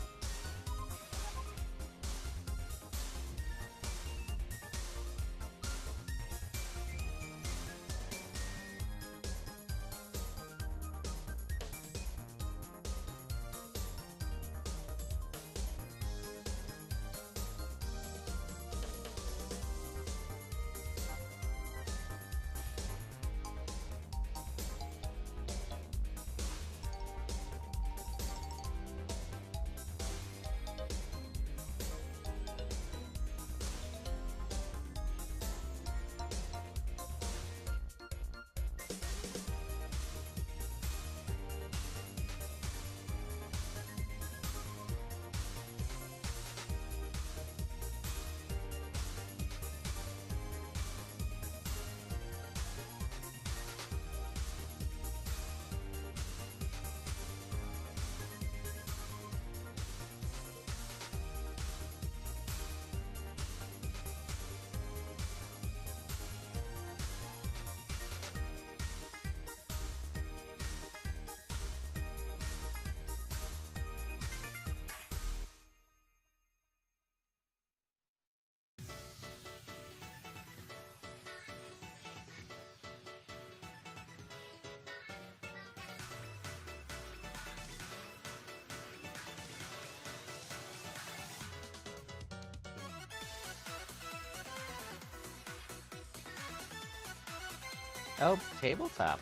Oh, tabletop.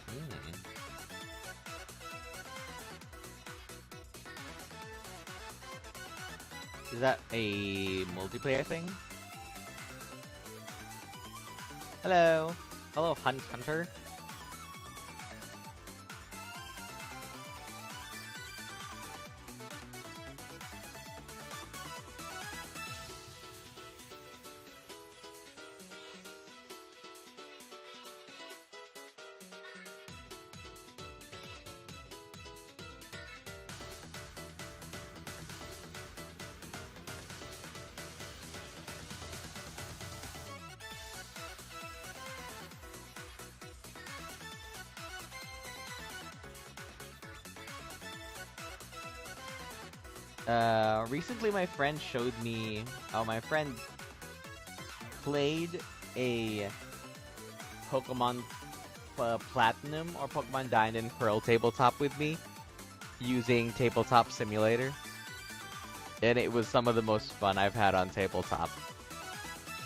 Is that a multiplayer thing? Hello. Hello, Hunt Hunter. Recently my friend showed me, my friend played a Pokemon Platinum or Pokemon Diamond and Pearl tabletop with me using Tabletop Simulator. and it was some of the most fun I've had on tabletop.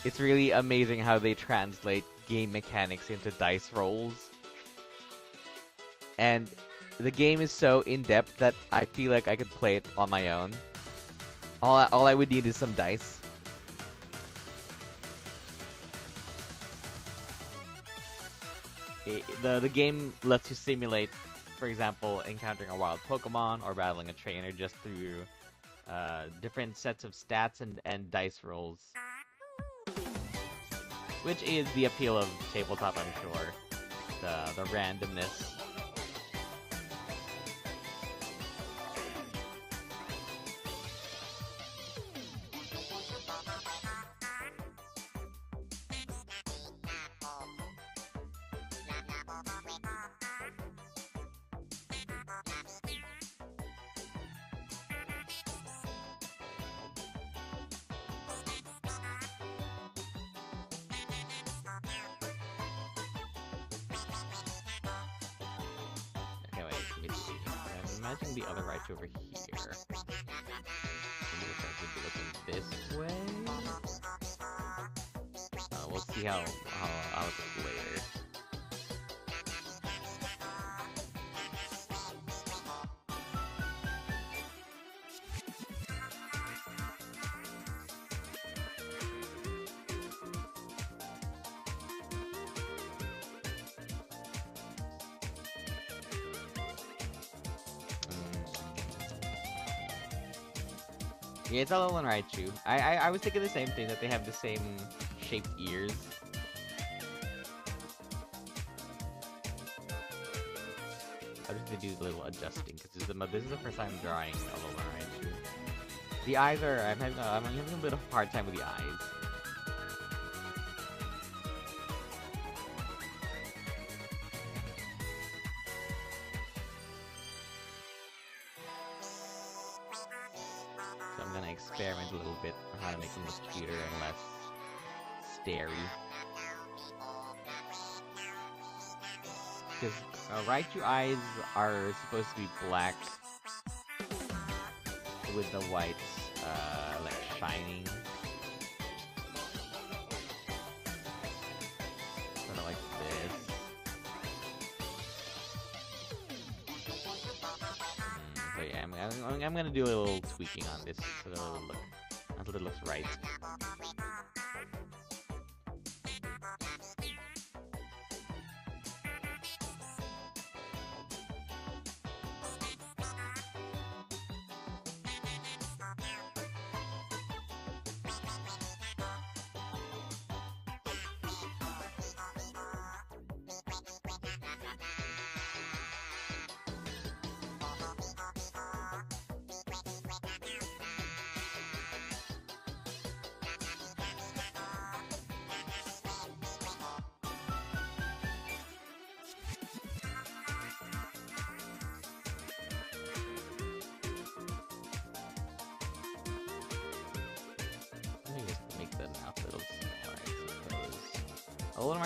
It's really amazing how they translate game mechanics into dice rolls. And the game is so in-depth that I feel like I could play it on my own. All I would need is some dice. The game lets you simulate, for example, encountering a wild Pokemon or battling a trainer just through different sets of stats and dice rolls. Which is the appeal of tabletop, I'm sure. The randomness. Imagine the other Raichu over here. Maybe this one should be looking this way. We'll see how it looks later. Yeah, it's all on Raichu. I was thinking the same thing, that they have the same shaped ears. I just need to do a little adjusting because this is the first time drawing all on Raichu. The eyes are I'm having a bit of a hard time with the eyes. Experiment a little bit on how to make them look cuter and less starey. Because Raichu eyes are supposed to be black with the whites like shining. Sort of like this. So yeah, I'm gonna do a little tweaking on this so that it'll look until it looks right.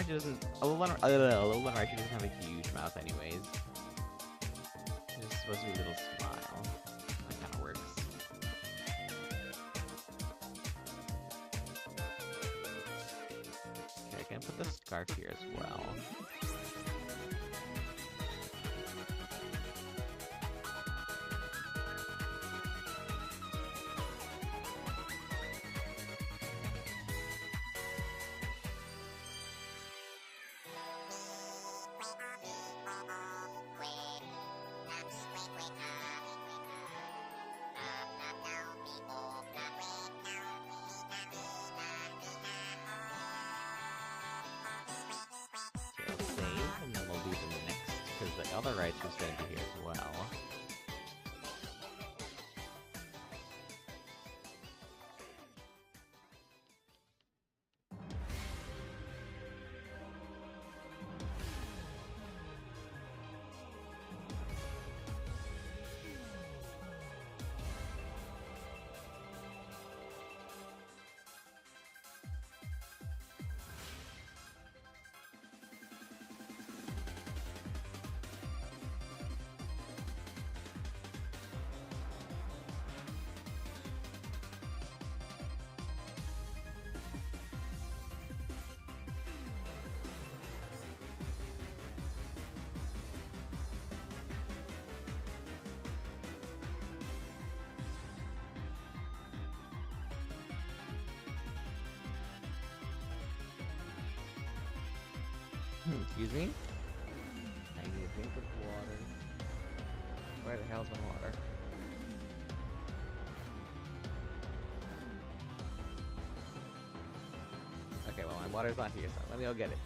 A little one Raichu doesn't have a huge mouth anyways. It's supposed to be a little smile. That kind of works. Okay, I can put the scarf here as well. Other Raichu's going to be here as well. Excuse me? I need a drink of water. Where the hell's my water? Okay, well my water's not here, so let me go get it.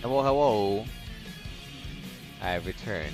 Hello, hello. I have returned.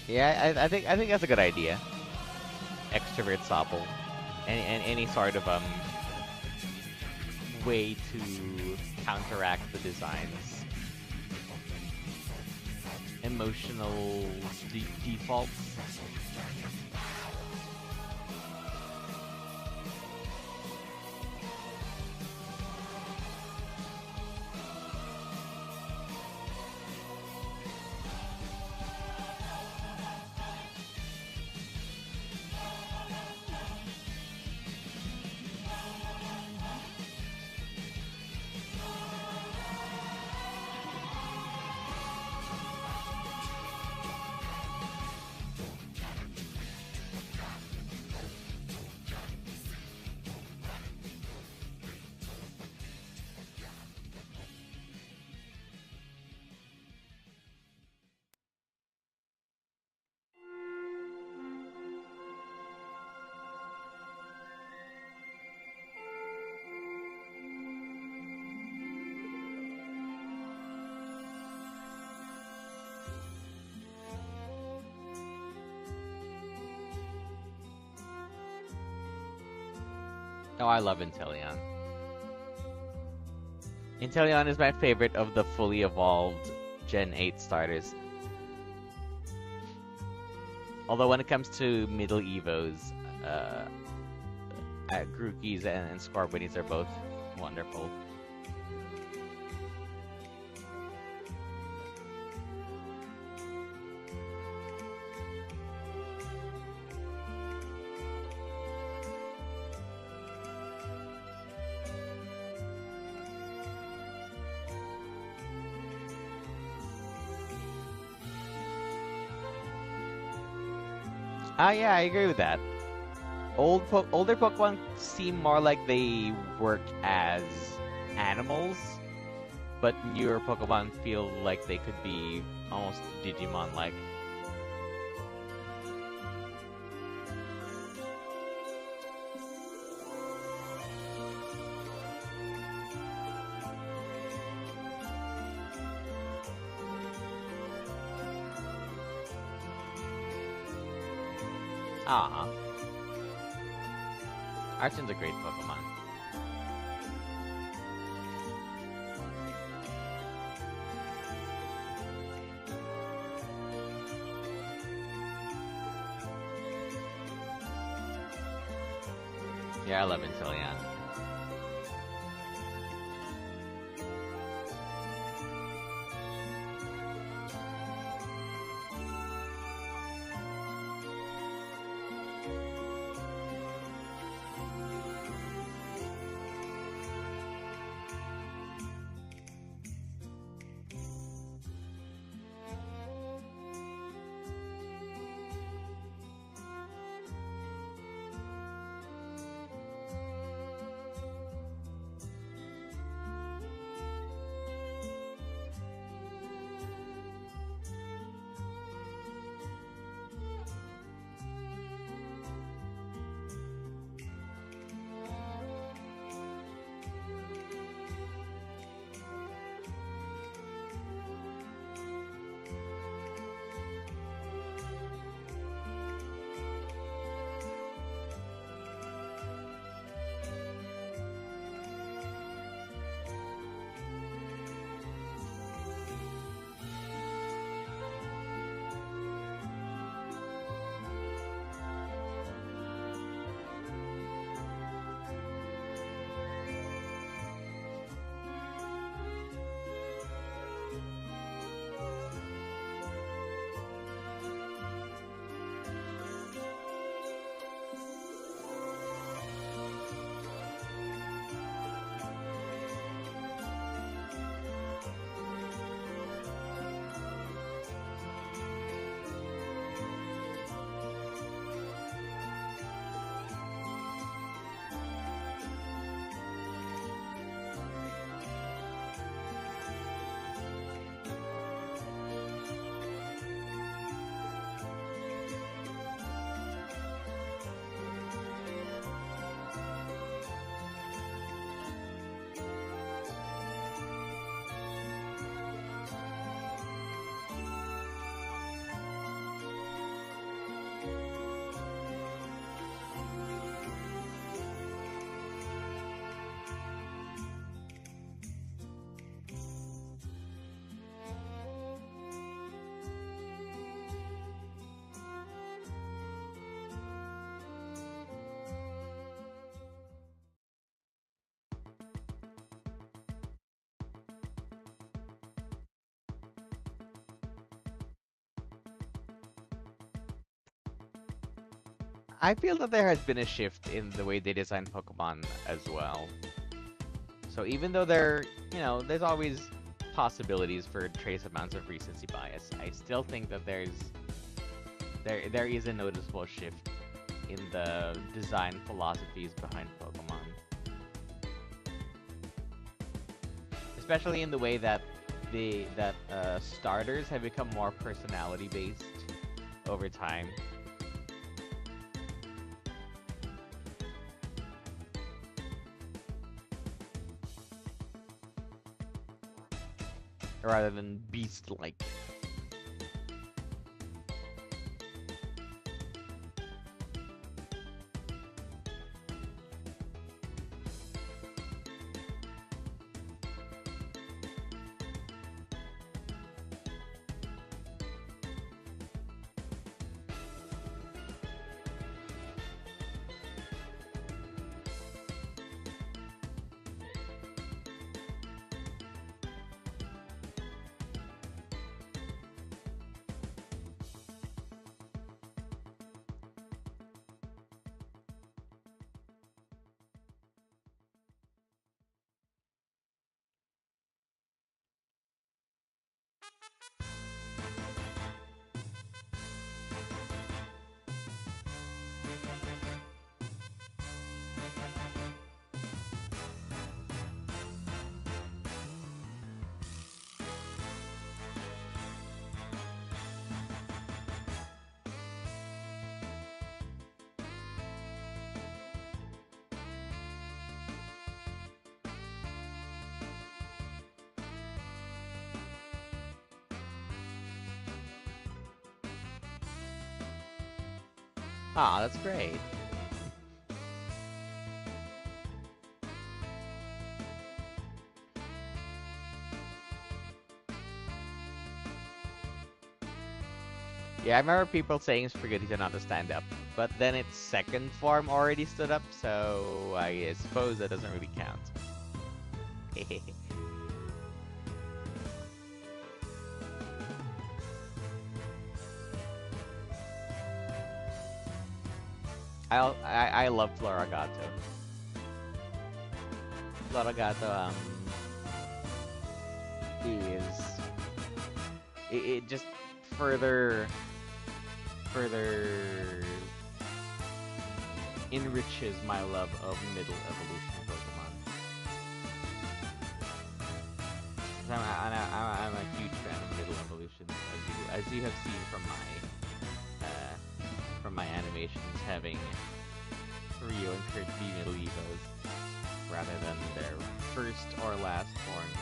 Yeah, I think that's a good idea. Extrovert Sobble. Any sort of way to counteract the design's emotional defaults. Oh, I love Inteleon. Inteleon is my favorite of the fully evolved Gen 8 starters. Although when it comes to middle evos, Grookey's and Scorbunnies are both wonderful. Ah, yeah, I agree with that. Older Pokemon seem more like they work as animals, but newer Pokemon feel like they could be almost Digimon-like. Ah. Archon's a great Pokemon. Yeah, I love Inteleon. I feel that there has been a shift in the way they design Pokemon as well. So even though there's always possibilities for trace amounts of recency bias, I still think that there is a noticeable shift in the design philosophies behind Pokemon. Especially in the way that starters have become more personality based over time. Rather than beast-like. Ah, that's great. Yeah, I remember people saying Spaghetti not to stand up, but then its second form already stood up, so I suppose that doesn't really count. I love Floragato. Floragato it just further enriches my love of middle evolution Pokemon. I'm a huge fan of middle evolutions, as you have seen from my animations, having Rio and Kurt be middle evos rather than their first or last forms.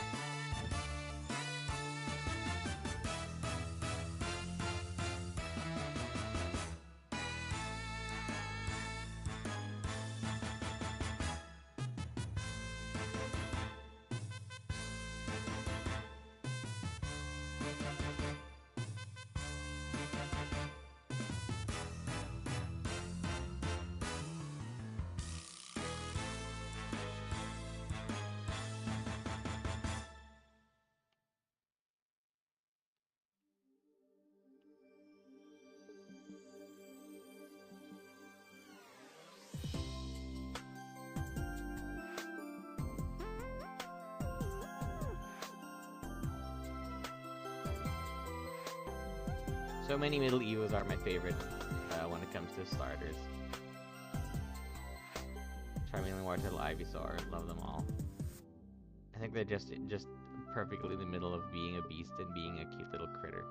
So many middle evos are my favorite when it comes to starters. Charmeleon, Wartortle, Ivysaur, love them all. I think they're just perfectly in the middle of being a beast and being a cute little critter.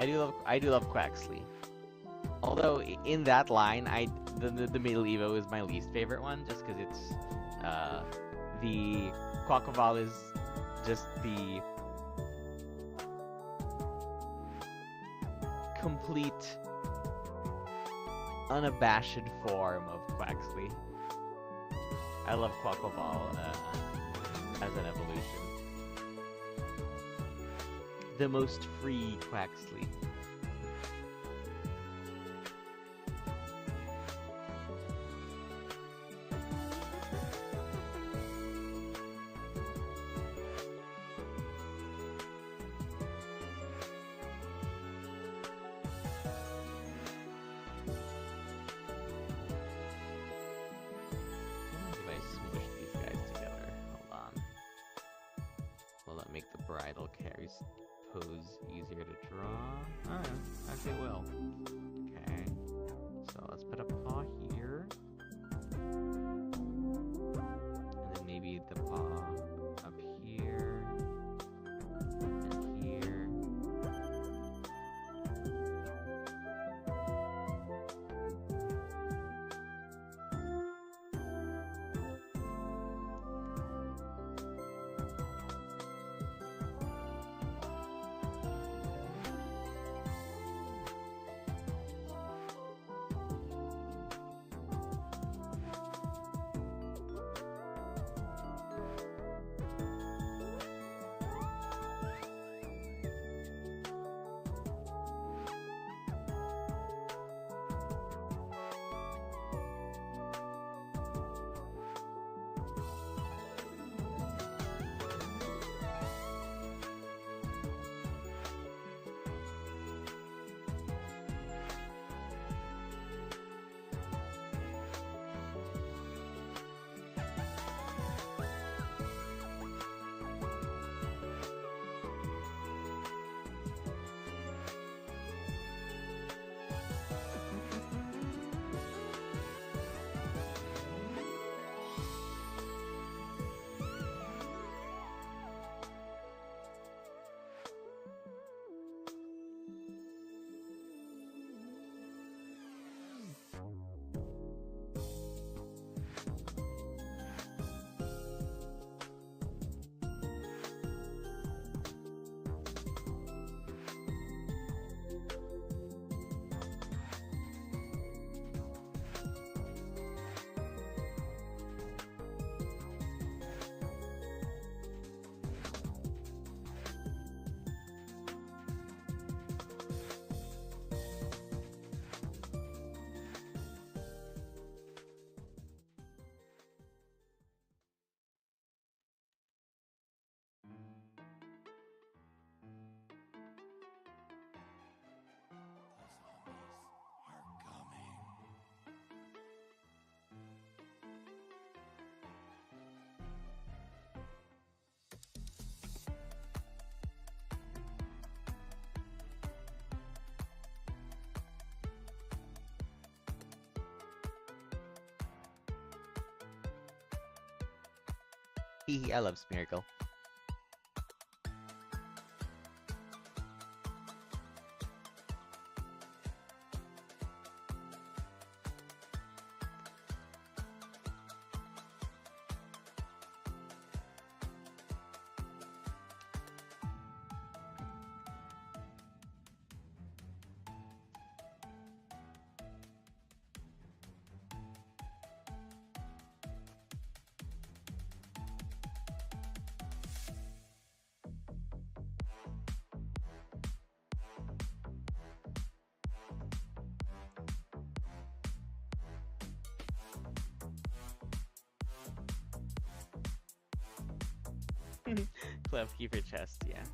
I do love Quaxley. Although in that line, the middle Evo is my least favorite one, just because it's the Quaquaval is just the complete, unabashed form of Quaxley. I love Quaquaval as an evolution. The most free Quaxley. Make the Bridal carries pose easier to draw. Alright, actually it will. Okay, so let's put a paw here. And then maybe the paw up here. And here. I love Smeargle. Clef, keep your chest, yeah.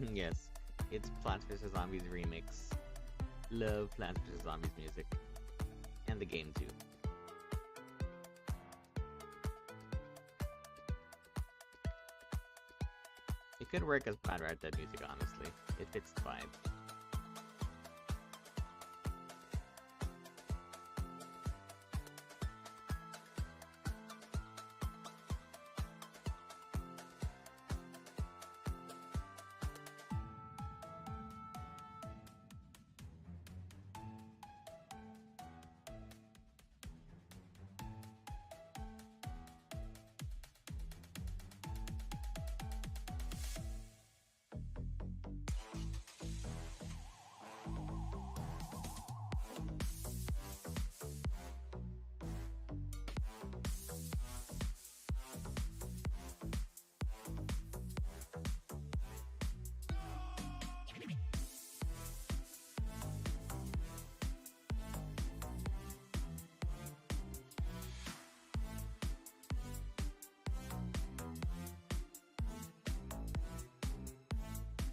Yes, it's Plants vs. Zombies remix. Love Plants vs. Zombies music. And the game too. It could work as Bad Red Dead music, honestly. It fits the vibe.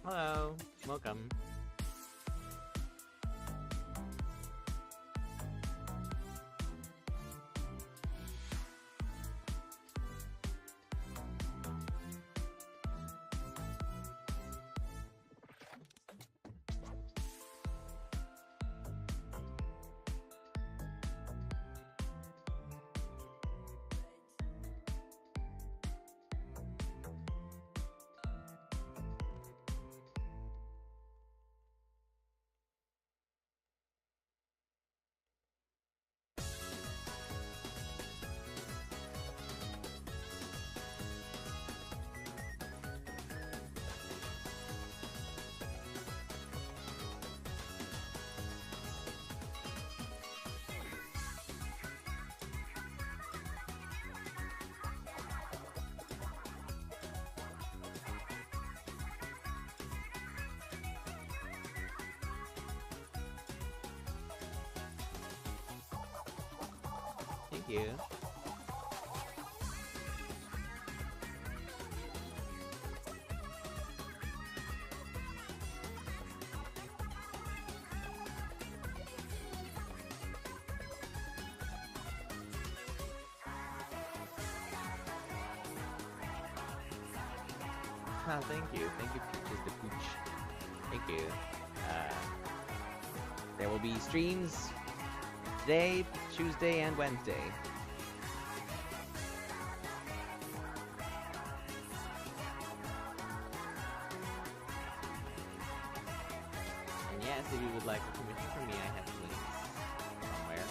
Hello, welcome. Thank you. Ah, thank you. Thank you, Peaches the Pooch. Thank you. There will be streams today, Tuesday, and Wednesday. And yes, if you would like a commission from me, I have links somewhere.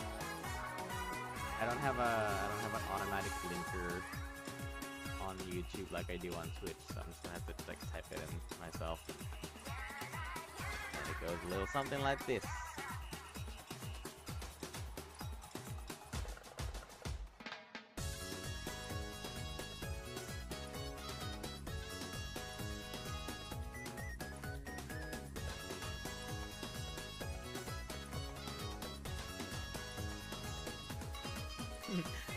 I don't have an automatic linker on YouTube like I do on Twitch, so I'm just gonna have to like type it in myself. And it goes a little something like this.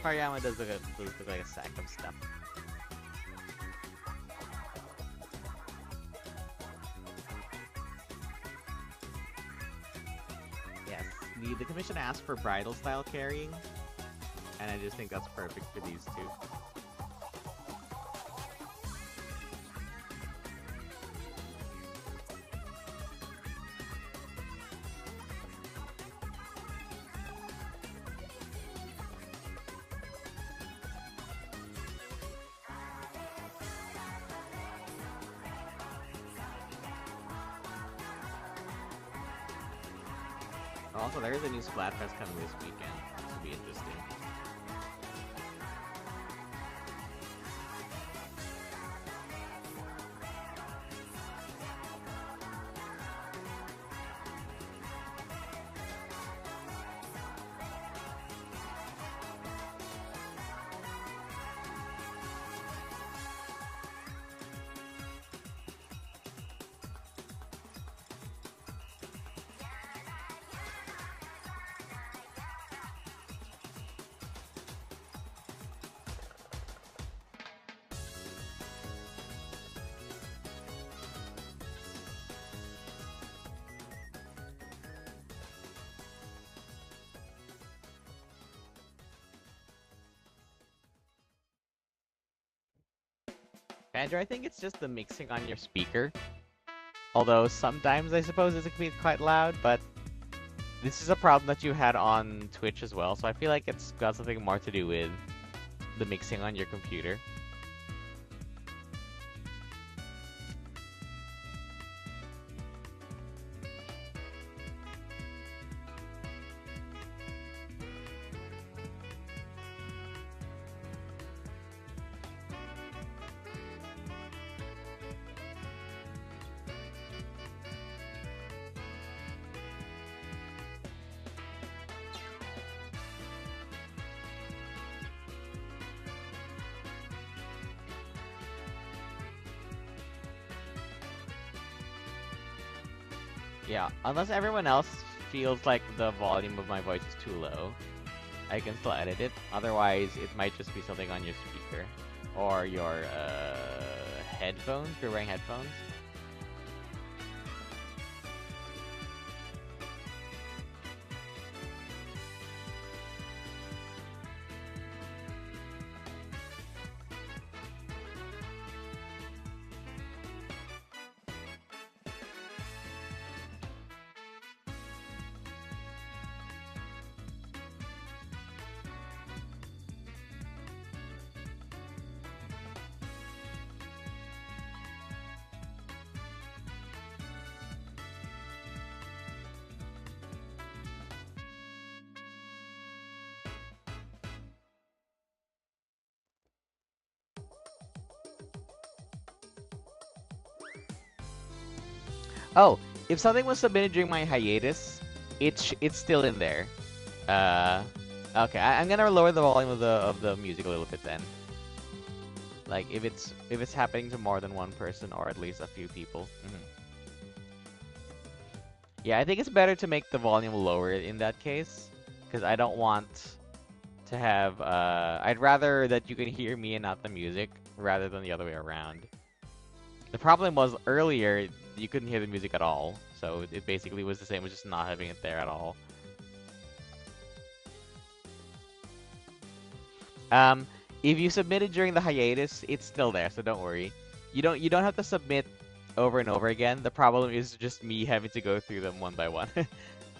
Hariyama does look like a sack of stuff. Yes, the commission asked for bridal style carrying, and I just think that's perfect for these two. Also, there is a new Splatfest coming this weekend. This will be interesting. Andrew, I think it's just the mixing on your speaker. Although sometimes I suppose it can be quite loud, but this is a problem that you had on Twitch as well, so I feel like it's got something more to do with the mixing on your computer. Yeah, unless everyone else feels like the volume of my voice is too low, I can still edit it. Otherwise, it might just be something on your speaker or your headphones, if you're wearing headphones. Oh, if something was submitted during my hiatus, it's still in there. Okay, I'm gonna lower the volume of the music a little bit then. Like if it's happening to more than one person or at least a few people. Yeah, I think it's better to make the volume lower in that case, because I don't want to have. I'd rather that you can hear me and not the music, rather than the other way around. The problem was earlier you couldn't hear the music at all, so it basically was the same as just not having it there at all. If you submitted during the hiatus, it's still there, so don't worry. You don't have to submit over and over again. The problem is just me having to go through them one by one.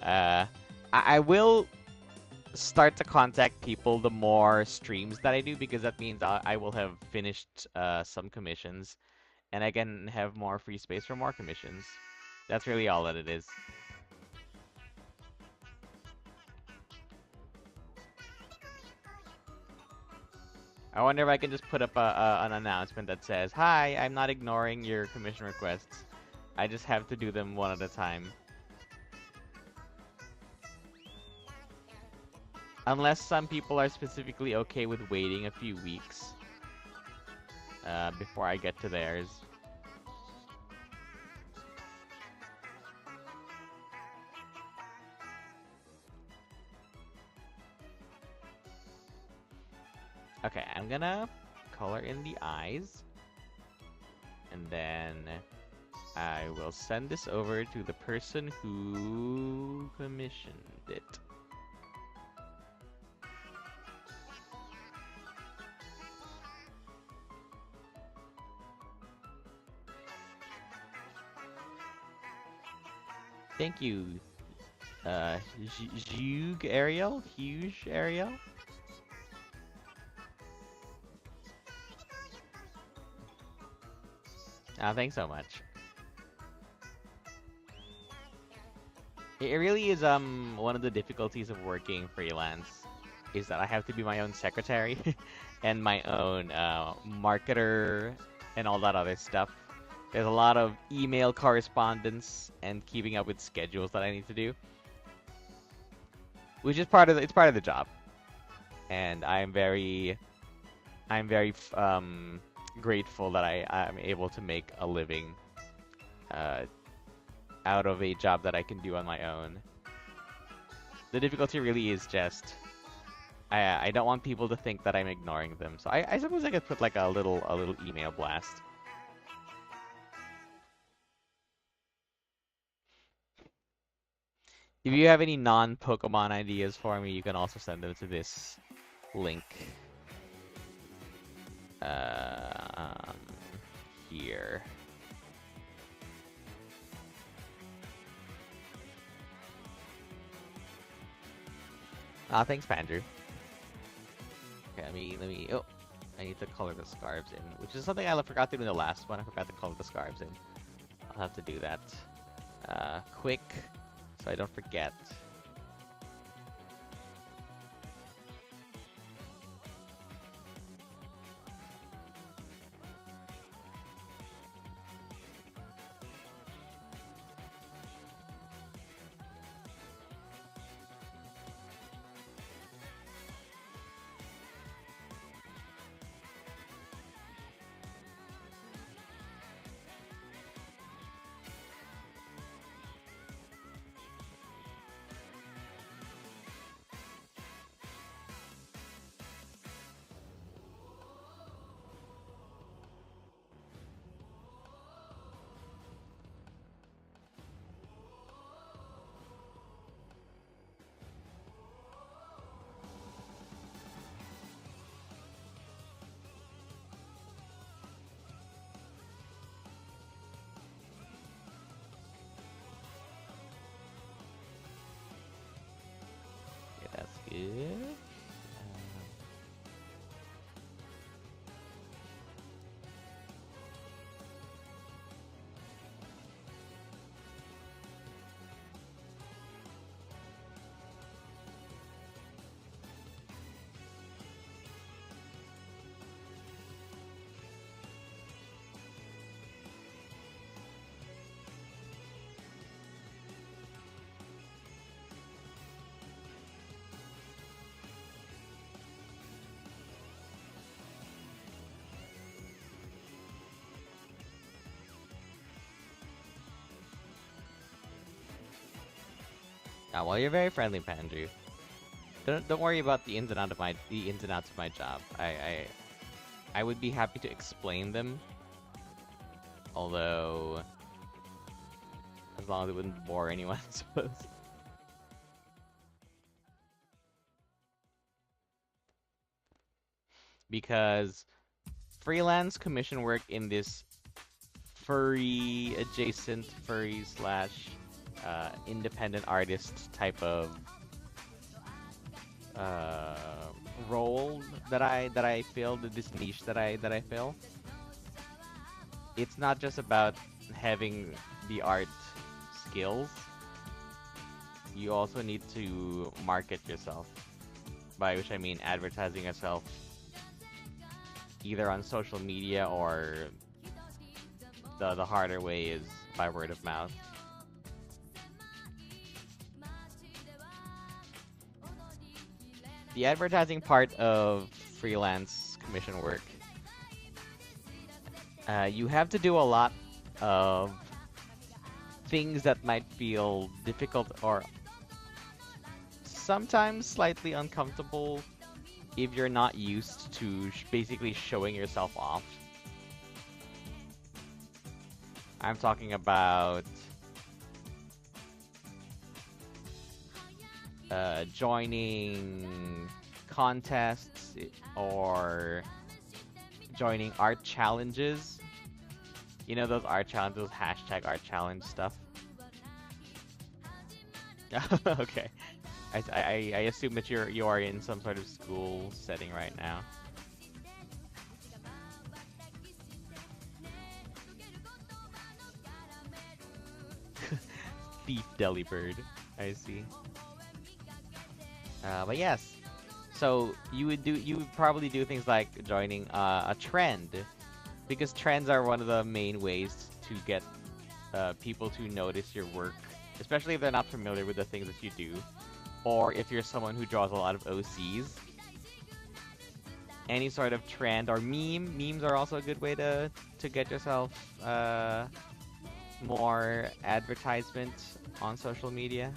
I will start to contact people the more streams that I do, because that means I will have finished some commissions, and I can have more free space for more commissions. That's really all that it is. I wonder if I can just put up an announcement that says, "Hi, I'm not ignoring your commission requests. I just have to do them one at a time." Unless some people are specifically okay with waiting a few weeks before I get to theirs. Okay, I'm gonna color in the eyes. And then I will send this over to the person who commissioned it. Thank you, Huge Ariel? Thanks so much. It really is one of the difficulties of working freelance is that I have to be my own secretary and my own marketer and all that other stuff. There's a lot of email correspondence and keeping up with schedules that I need to do, which is part of the job. And I'm very grateful that I'm able to make a living out of a job that I can do on my own. The difficulty really is just I don't want people to think that I'm ignoring them. So I suppose I could put like a little email blast. If you have any non-Pokemon ideas for me, you can also send them to this link. here. Ah, thanks, Pandrew. Okay, let me. Oh, I need to color the scarves in, which is something I forgot to do in the last one. I forgot to color the scarves in. I'll have to do that quick, so I don't forget. That's good. Well, you're very friendly, Pandrew. Don't worry about the ins and outs of my job. I would be happy to explain them. Although, as long as it wouldn't bore anyone, I suppose. Because freelance commission work in this furry slash independent artist type of role that I fill, this niche that I fill. It's not just about having the art skills. You also need to market yourself, by which I mean advertising yourself either on social media or the harder way is by word of mouth. The advertising part of freelance commission work, you have to do a lot of things that might feel difficult or sometimes slightly uncomfortable if you're not used to basically showing yourself off. I'm talking about joining contests or joining art challenges. You know those art challenges, those hashtag art challenge stuff? Okay. I assume that you are in some sort of school setting right now. Thief Delibird, I see. But yes, so you would probably do things like joining a trend, because trends are one of the main ways to get people to notice your work, especially if they're not familiar with the things that you do, or if you're someone who draws a lot of OCs. Any sort of trend or memes are also a good way to get yourself more advertisement on social media.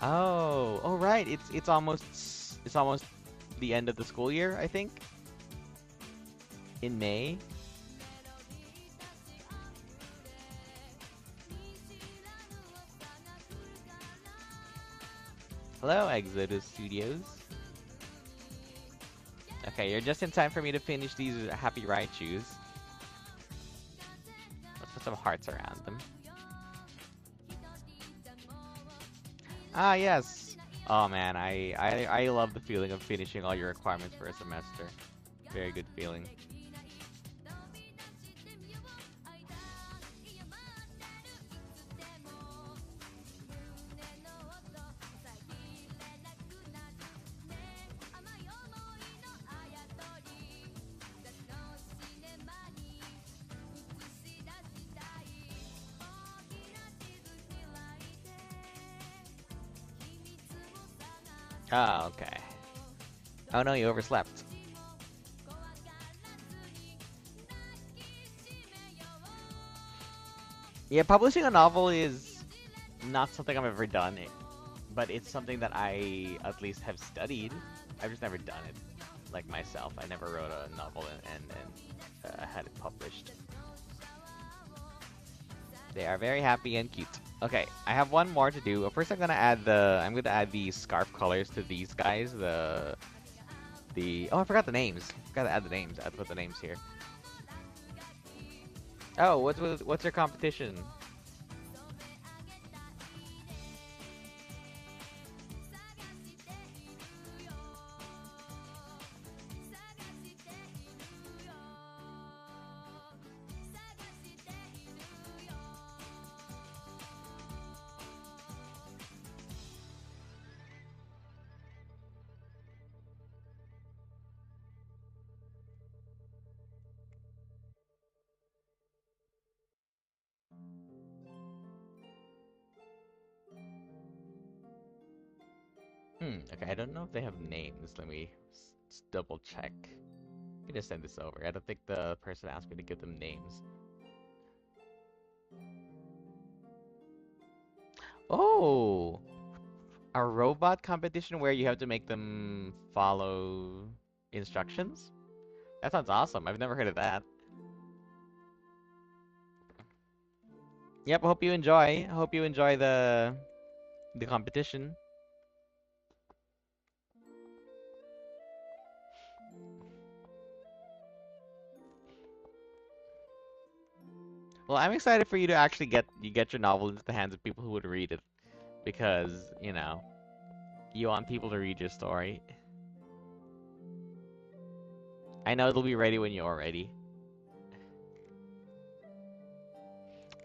Oh, right. It's almost the end of the school year, I think. In May. Hello, Exodus Studios. Okay, you're just in time for me to finish these happy Raichus. Let's put some hearts around them. Ah, yes. Oh man, I love the feeling of finishing all your requirements for a semester. Very good feeling. Ah, okay. Oh no, you overslept. Yeah, publishing a novel is not something I've ever done, but it's something that I at least have studied. I've just never done it, like myself. I never wrote a novel and had it published. They are very happy and cute. Okay, I have one more to do. First, I'm gonna add the scarf colors to these guys. Oh, I forgot the names. Gotta add the names. I have to put the names here. Oh, what's your competition? Okay, I don't know if they have names. Let me double check. Let me just send this over. I don't think the person asked me to give them names. Oh! A robot competition where you have to make them follow instructions? That sounds awesome. I've never heard of that. Yep, hope you enjoy. Hope you enjoy the competition. Well, I'm excited for you to actually get your novel into the hands of people who would read it, because, you know, you want people to read your story. I know it'll be ready when you're ready.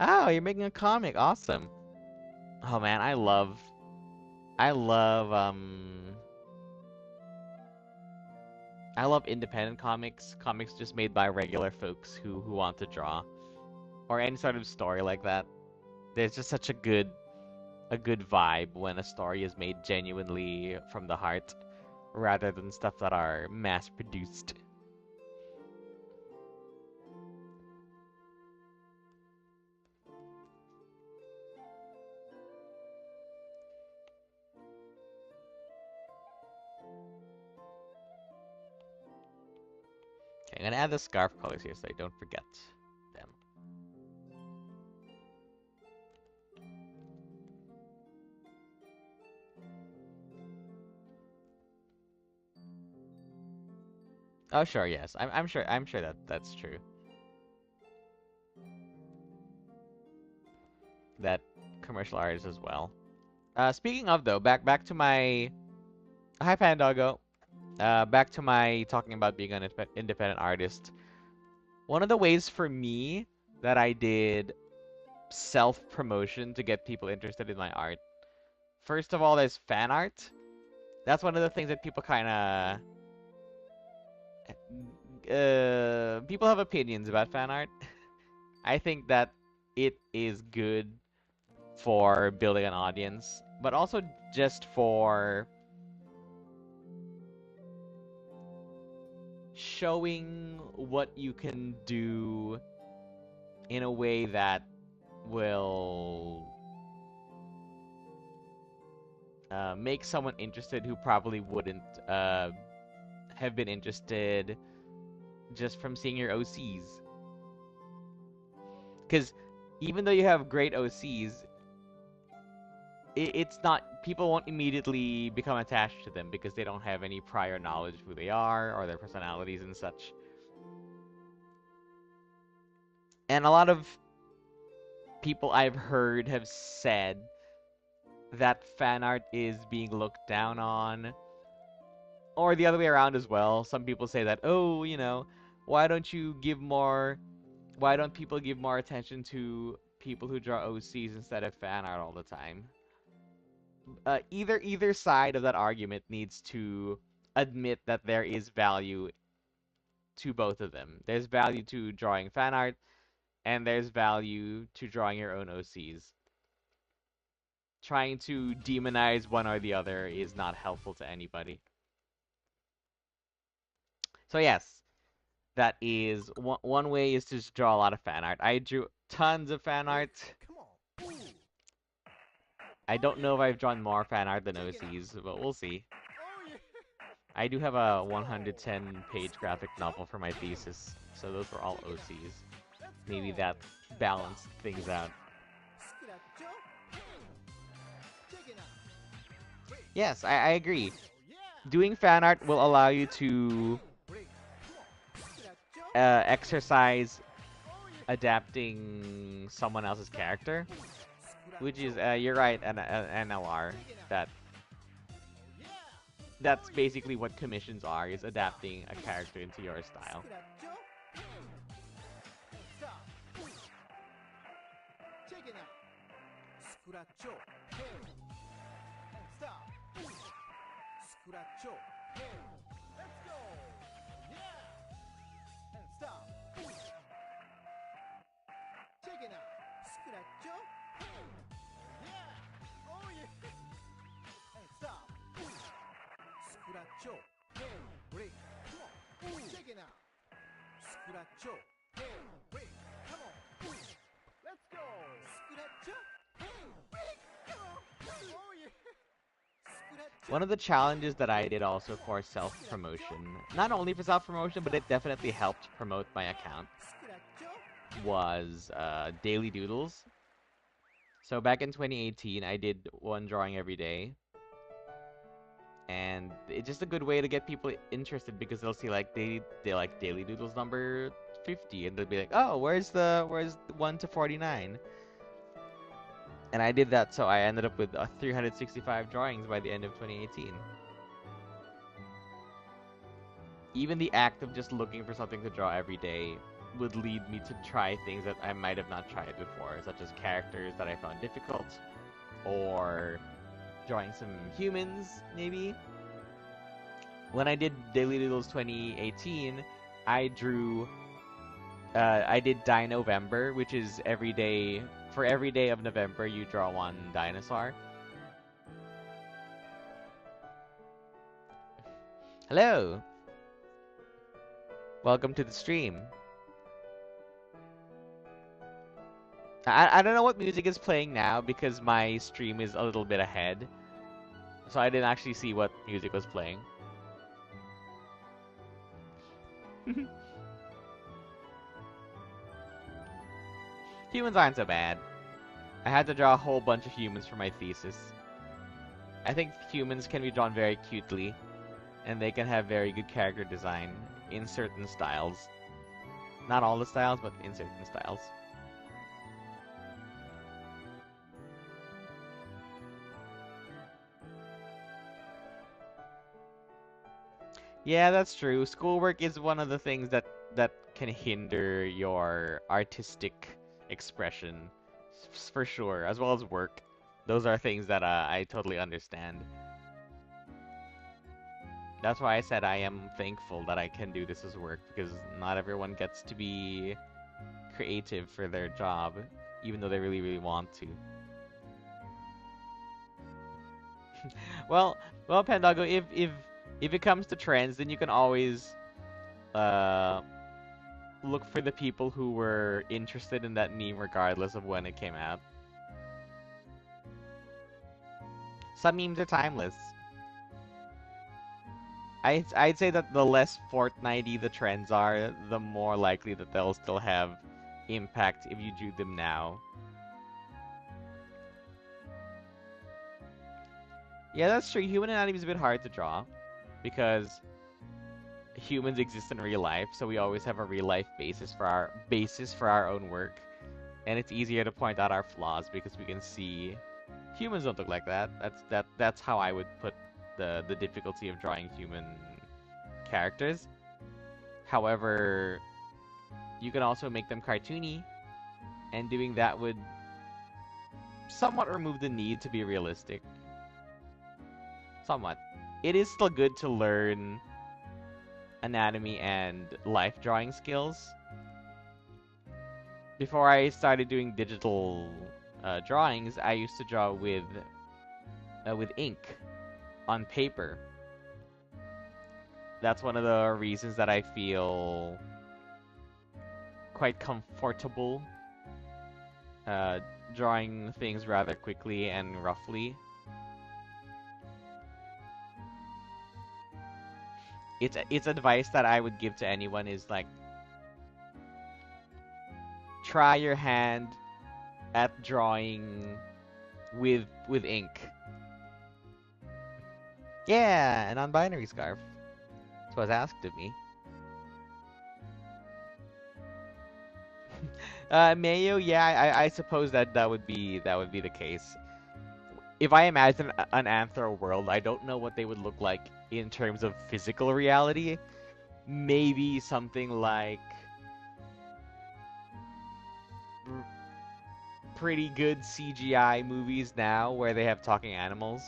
Oh, you're making a comic. Awesome. Oh man, I love I love independent comics just made by regular folks who want to draw, or any sort of story like that. There's just such a good vibe when a story is made genuinely from the heart, rather than stuff that are mass produced. Okay, I'm gonna add the scarf colors here so I don't forget them. Oh sure, yes. I'm sure that that's true. That commercial art is as well. Speaking of though, back to my hi Pandago. Back to my talking about being an independent artist. One of the ways for me that I did self-promotion to get people interested in my art. First of all, there's fan art. That's one of the things that people kind of people have opinions about fan art. I think that it is good for building an audience, but also just for showing what you can do in a way that will make someone interested who probably wouldn't have been interested just from seeing your OCs. Because even though you have great OCs, it's not people won't immediately become attached to them because they don't have any prior knowledge of who they are or their personalities and such. And a lot of people I've heard have said that fan art is being looked down on, or the other way around as well. Some people say that, oh, why don't people give more attention to people who draw OCs instead of fan art all the time? Either side of that argument needs to admit that there is value to both of them. There's value to drawing fan art, and there's value to drawing your own OCs. Trying to demonize one or the other is not helpful to anybody. So yes, that is one way is to just draw a lot of fan art. I drew tons of fan art. I don't know if I've drawn more fan art than OCs, but we'll see. I do have a 110-page graphic novel for my thesis, so those were all OCs. Maybe that balanced things out. Yes, I agree. Doing fan art will allow you to exercise adapting someone else's character, which is, you're right, an NLR. That's basically what commissions are, is adapting a character into your style. One of the challenges that I did also for self-promotion, not only for self-promotion, but it definitely helped promote my account, was daily doodles. So back in 2018, I did one drawing every day. And it's just a good way to get people interested because they'll see like they like daily doodles number 50 and they'll be like, oh, where's 1 to 49? And I did that, so I ended up with 365 drawings by the end of 2018. Even the act of just looking for something to draw every day would lead me to try things that I might have not tried before, such as characters that I found difficult, or drawing some humans, maybe. When I did Daily Doodles 2018, I did Die-November, which is every day. For every day of November, you draw one dinosaur. Hello! Welcome to the stream. I don't know what music is playing now because my stream is a little bit ahead. So I didn't actually see what music was playing. Humans aren't so bad. I had to draw a whole bunch of humans for my thesis. I think humans can be drawn very cutely, and they can have very good character design in certain styles. Not all the styles, but in certain styles. Yeah, that's true. Schoolwork is one of the things that can hinder your artistic expression, for sure, as well as work. Those are things that I totally understand. That's why I said I am thankful that I can do this as work, because not everyone gets to be creative for their job, even though they really, really want to. Well, Pandago, if it comes to trends, then you can always look for the people who were interested in that meme regardless of when it came out. Some memes are timeless. I'd say that the less Fortnite-y the trends are, the more likely that they'll still have impact if you do them now. Yeah, that's true. Human anatomy is a bit hard to draw because humans exist in real life, so we always have a real life basis for our own work, and it's easier to point out our flaws because we can see humans don't look like that. That's how I would put the difficulty of drawing human characters. However, you can also make them cartoony, and doing that would somewhat remove the need to be realistic. Somewhat. It is still good to learn anatomy and life drawing skills. Before I started doing digital drawings, I used to draw with ink on paper. That's one of the reasons that I feel quite comfortable drawing things rather quickly and roughly. It's advice that I would give to anyone is like, try your hand at drawing with ink. Yeah, a non-binary scarf. That's what was asked of me. Mayo, yeah, I suppose that would be the case. If I imagine an anthro world, I don't know what they would look like in terms of physical reality. Maybe something like pretty good CGI movies now where they have talking animals.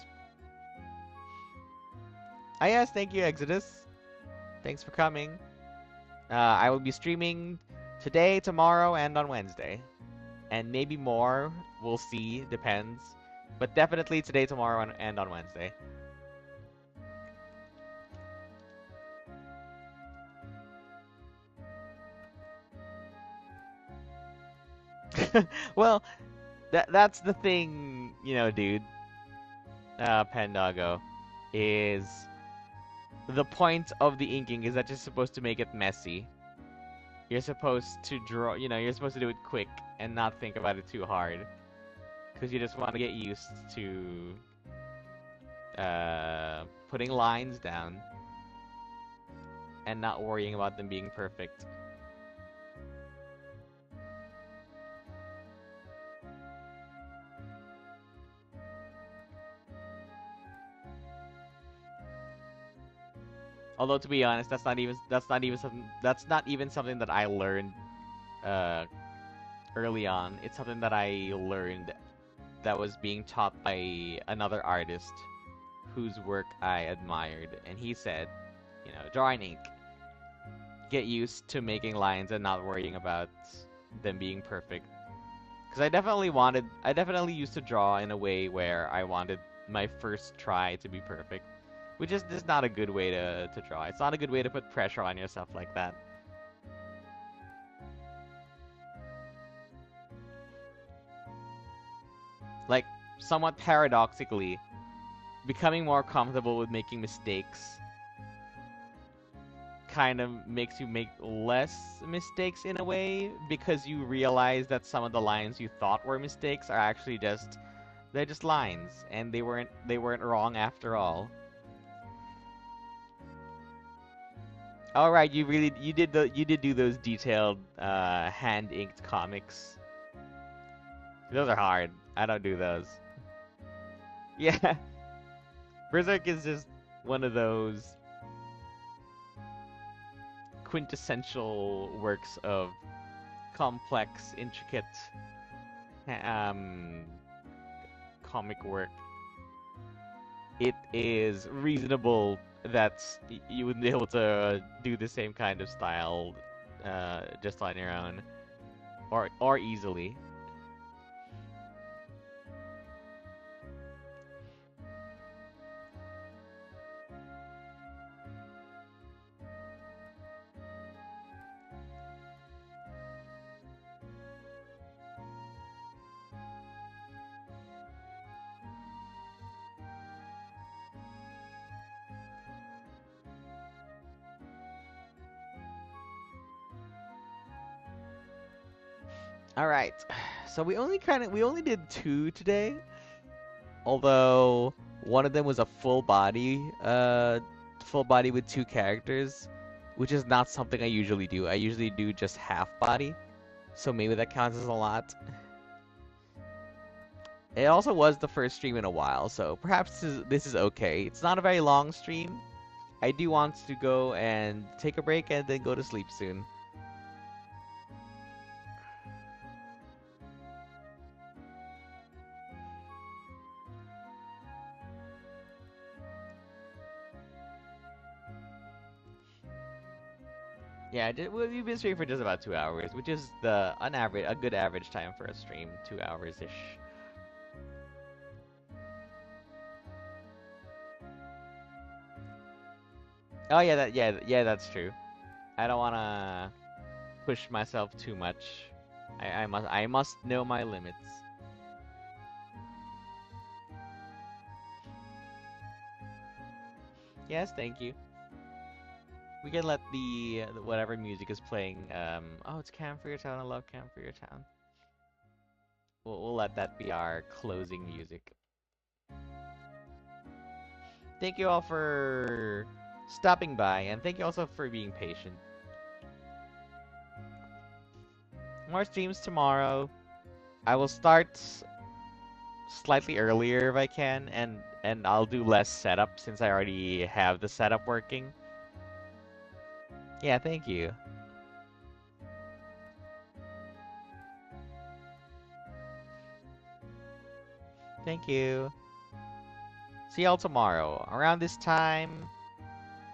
Ah, yes, thank you, Exodus. Thanks for coming. I will be streaming today, tomorrow, and on Wednesday. And maybe more. We'll see. Depends. But definitely today, tomorrow, and on Wednesday. Well, that's the thing, you know, dude. Pendago, is the point of the inking is that you're supposed to make it messy. You're supposed to draw, you're supposed to do it quick and not think about it too hard. Because you just want to get used to putting lines down and not worrying about them being perfect. Although to be honest, that's not even something that I learned early on. It's something that I learned that was being taught by another artist whose work I admired, and he said, draw in ink. Get used to making lines and not worrying about them being perfect. Because I definitely used to draw in a way where I wanted my first try to be perfect. Which is just not a good way to draw. It's not a good way to put pressure on yourself like that. Like, somewhat paradoxically, becoming more comfortable with making mistakes kind of makes you make less mistakes in a way, because you realize that some of the lines you thought were mistakes are actually they're just lines, and they weren't wrong after all. All right, you did do those detailed hand inked comics. Those are hard. I don't do those. Yeah, Berserk is just one of those quintessential works of complex, intricate comic work. It is reasonable that you would be able to do the same kind of style just on your own, or easily. All right, so we only did 2 today, although One of them was a full body with two characters, which is not something I usually do. I usually do just half body, so maybe that counts as a lot. It also was the first stream in a while, so perhaps this is okay. It's not a very long stream. I do want to go and take a break and then go to sleep soon. Yeah, we've been streaming for just about 2 hours, which is a good average time for a stream, 2 hours-ish. Oh yeah, that's true. I don't wanna push myself too much. I must know my limits. Yes, thank you. We can let the whatever music is playing. Oh, it's Camp for Your Town. I love Camp for Your Town. We'll let that be our closing music. Thank you all for stopping by, and thank you also for being patient. More streams tomorrow. I will start slightly earlier if I can, and I'll do less setup since I already have the setup working. Yeah, thank you. Thank you. See y'all tomorrow around this time,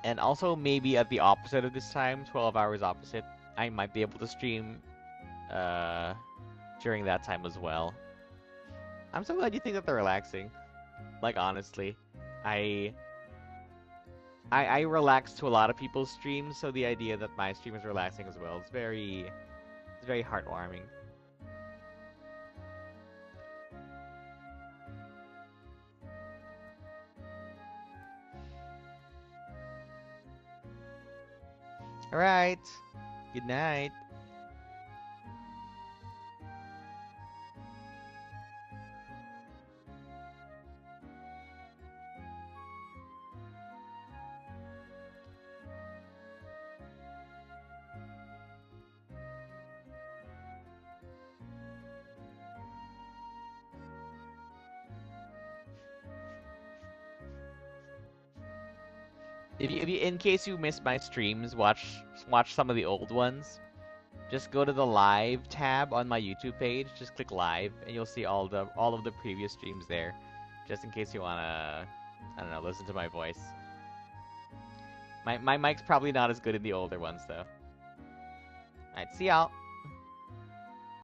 and also maybe at the opposite of this time, 12 hours opposite. I might be able to stream during that time as well. I'm so glad you think that they're relaxing. Like honestly, I I relax to a lot of people's streams, so the idea that my stream is relaxing as well is very heartwarming. All right. Good night. If you, in case you missed my streams, watch some of the old ones. Just go to the live tab on my YouTube page. Just click live, and you'll see all of the previous streams there. Just in case you wanna, I don't know, listen to my voice. My mic's probably not as good in the older ones though. Alright, see y'all.